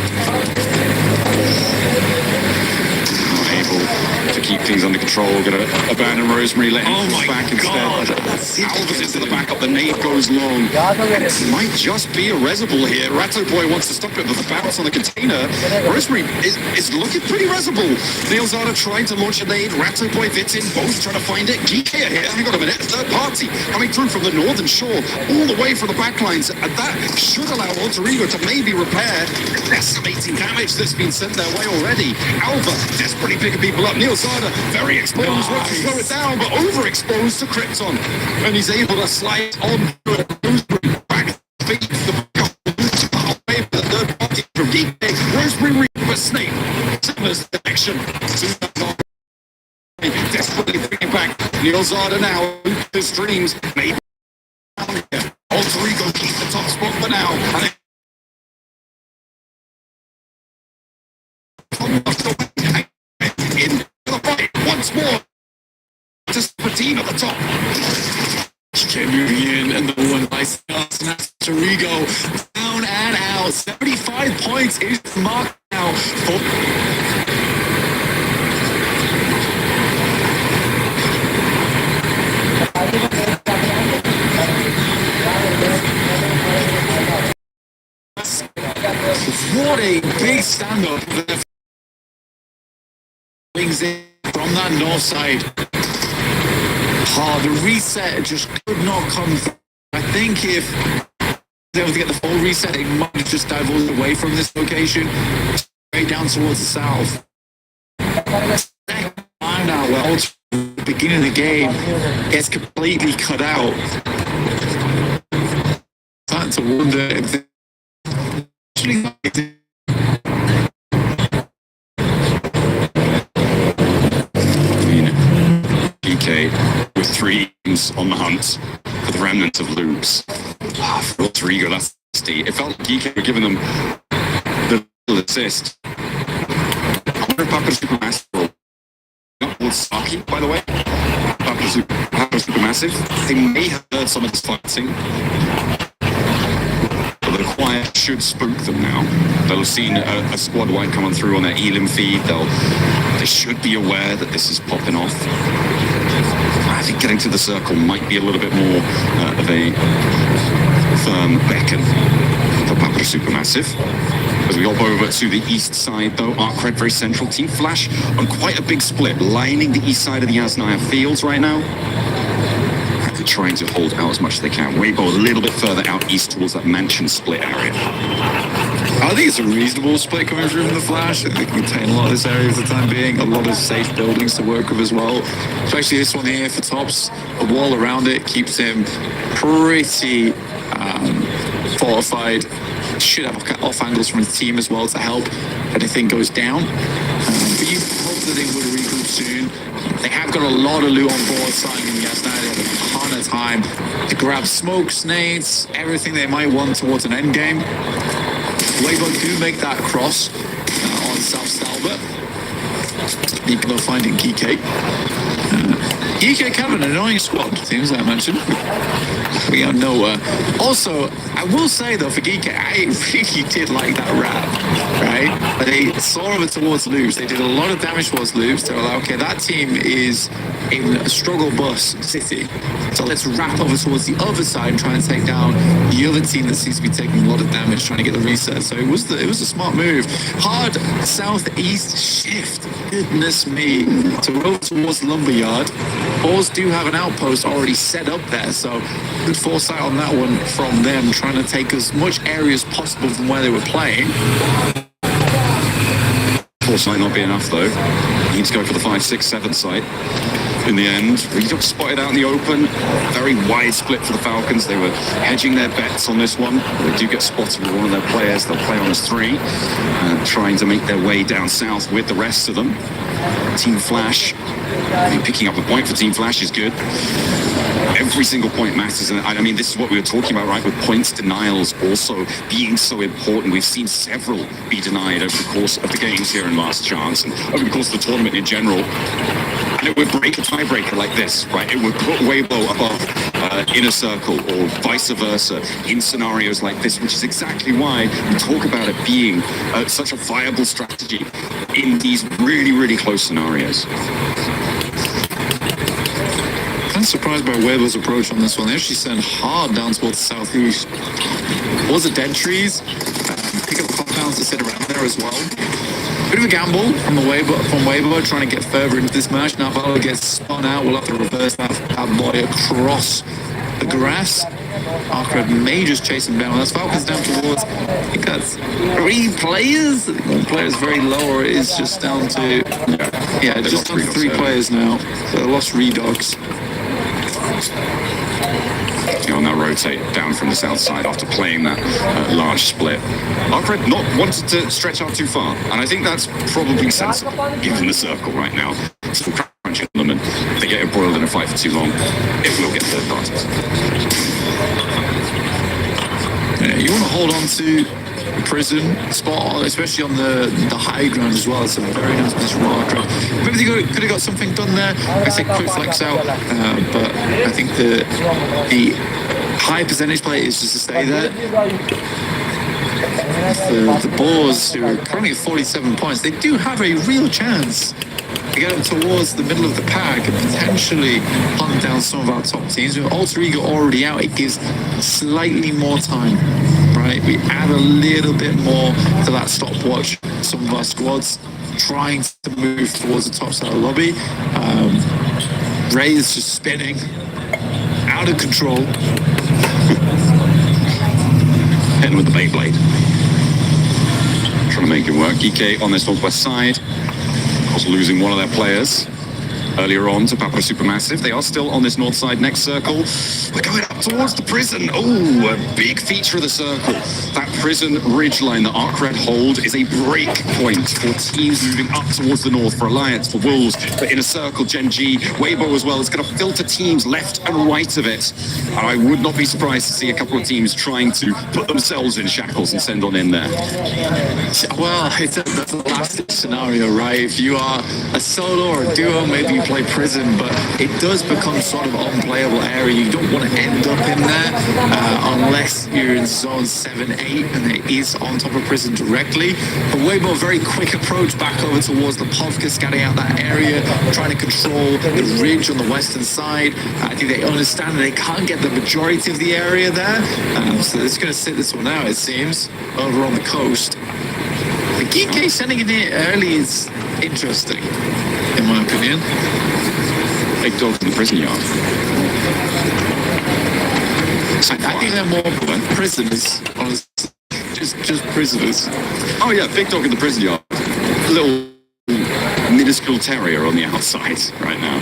Able to keep things under control. Going to abandon Rosemary, let him back instead. Alves into the backup. The nade goes long. It might just be a Reservoir here. Ratto Boy wants to stop it, but the bounce on the container. Rosemary is looking pretty Reservoir. Neil Zada trying to launch a nade. Ratto Boy, Vitin, both trying to find it. GK here. Hang on a minute. Third party coming through from the northern shore, all the way from the backlines. And that should allow Alter Ego to maybe repair the decimating damage that's been sent their way already. Alva desperately picking people up. Neil Zada very exposed, wants to slow it down, but overexposed to Krypton. And he's able to slide on Rosemary back. The third party from GK. Rosemary Reaper Snake. Similar action. Desperately bringing back Neil Zada now. His dreams maybe. Alter Ego keeps the top spot for now. In the fight once more. Just the team at the top. GK moving in, and the one by Alter Ego down and out. 75 points is the mark now for what a big stand-up. Wings in from that north side. The reset just could not come through. I think if they were able to get the full reset, they might have just diverged away from this location, straight down towards the south. Now, well, the beginning of the game gets completely cut out. Starting to wonder if they actually GK with three teams on the hunt for the remnants of loops. For Alter Ego, that's nasty. It felt like GK were giving them the little assist. I wonder if Papa Supermassive will Saki, by the way. Papa Supermassive. They may have heard some of this fighting. But the quiet should spook them now. They'll have seen a squad white coming through on their Elim feed. They should be aware that this is popping off. I think getting to the circle might be a little bit more of a firm beckon for Papa Supermassive. As we hop over to the east side, though, Arcred very central. Team Flash on quite a big split, lining the east side of the Yasnaya fields right now. And trying to hold out as much as they can. Weibo a little bit further out east towards that mansion split area. I think it's a reasonable split coming through from the Flash. They can contain a lot of this area for the time being. A lot of safe buildings to work with as well. Especially this one here for Tops. A wall around it keeps him pretty fortified. Should have off angles from his team as well to help if anything goes down. But you hope that they would regroup soon. They have got a lot of loot on board starting in gas now. They have a ton of time to grab smokes, nades, everything they might want towards an end game. Weibo do make that cross on South Stalbert. You can go find it in Geekcake. Geekcake have an annoying squad, things I mentioned. We are nowhere. Also, I will say though, for Geekcake, I really did like that wrap, right? They saw over towards loops. They did a lot of damage towards loops. They were like, okay, that team is in a struggle bus city. So let's wrap over towards the other side and try and take down the other team that seems to be taking a lot of damage, trying to get the reset. So it was a smart move. Hard southeast shift. Goodness me. To roll towards Lumberyard. Bulls do have an outpost already set up there, so good foresight on that one from them, trying to take as much area as possible from where they were playing. Foresight not be enough though. He needs to go for the 5, 6, 7 site. In the end, we got spotted out in the open. Very wide split for the Falcons. They were hedging their bets on this one. They do get spotted with one of their players. They'll play on as 3, trying to make their way down south with the rest of them. Team Flash, picking up a point for Team Flash is good. Every single point matters, and I mean, this is what we were talking about, right, with points denials also being so important. We've seen several be denied over the course of the games here in Last Chance, and over the course of the tournament in general. And it would break a tiebreaker like this, right? It would put Weibo above Inner Circle or vice versa in scenarios like this, which is exactly why we talk about it being such a viable strategy in these really, really close scenarios. I'm surprised by Weibo's approach on this one. They actually sent hard down towards the southeast. Was it dead trees? Pick up compounds that sit around there as well. Bit of a gamble from Weibo trying to get further into this match. Now Valor gets spun out. We'll have to reverse that boy across the grass. Arcred may just chase him down. That's Falcons down towards, I think that's 3 players. One player is very low, or it is just down to, yeah, just down to 3 players now. So they lost Redogs. You know, now rotate down from the south side after playing that large split. Arcred not wanted to stretch out too far, and I think that's probably sensible given the circle right now. Some crunching them, and if they get embroiled in a fight for too long, it will get third parties. Yeah, you want to hold on to the prison spot, especially on the high ground as well. It's a very nice position for Arcred. Maybe they could have got something done there. I say quick flex out, but I think the high percentage play is just to stay there. The Boars, who are currently at 47 points, they do have a real chance to get up towards the middle of the pack and potentially hunt down some of our top teams. With Alter Ego already out, it gives slightly more time, right? We add a little bit more to that stopwatch. Some of our squads trying to move towards the top side of the lobby. Ray is just spinning, out of control. Heading with the Beyblade. Trying to make it work. EK on this northwest side. Also losing one of their players earlier on to Papa Supermassive. They are still on this north side. Next circle, we're going up towards the prison. Oh, a big feature of the circle. That prison ridgeline that Arcred hold is a break point for teams moving up towards the north, for Alliance, for Wolves, for Inner Circle, Gen G, Weibo as well. It's going to filter teams left and right of it. And I would not be surprised to see a couple of teams trying to put themselves in shackles and send on in there. Well, that's a last scenario, right? If you are a solo or a duo, maybe you play prison, but it does become sort of unplayable area. You don't want to end up in there unless you're in zone 7, 8, and it is on top of prison directly. But Weibo, very quick approach back over towards the Povka, scouting out that area, trying to control the ridge on the western side. I think they understand that they can't get the majority of the area there, so they're just going to sit this one out, it seems, over on the coast. The Geek sending it in early is interesting, in my opinion. Big dog from the prison yard. I think they're more prisoners, honestly. just prisoners. Oh yeah, big dog in the prison yard. Little minuscule terrier on the outside right now.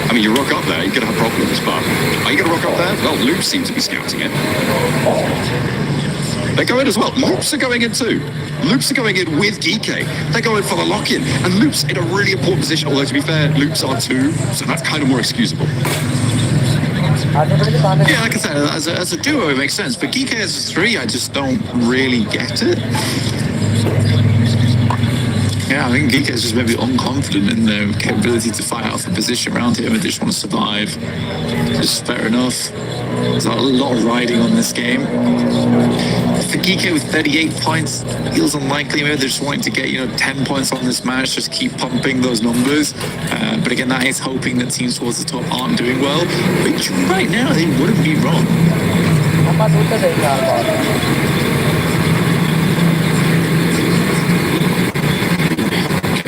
I mean, you rock up there, you're gonna have problems, but are you gonna rock up there? Well, Loops seem to be scouting it. They go in as well. Loops are going in too. Loops are going in with Geeke. They're going for the lock-in. And Loops in a really important position, although to be fair, Loops are 2, so that's kind of more excusable. Yeah, like I said, as a duo, it makes sense. But Geeke as a 3, I just don't really get it. Yeah, I think Geeke is just maybe unconfident in their capability to fight off the position around him and they just want to survive. Just fair enough. There's a lot of riding on this game. For Geeke with 38 points, feels unlikely. Maybe they're just wanting to get 10 points on this match, just keep pumping those numbers. But again, that is hoping that teams towards the top aren't doing well. Which right now, they wouldn't be wrong.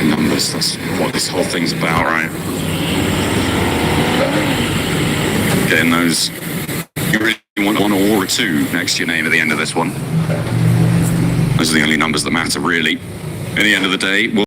Numbers, that's what this whole thing's about, right? Getting those. You really want 1 or a 2 next to your name at the end of this one. Those are the only numbers that matter, really. At the end of the day,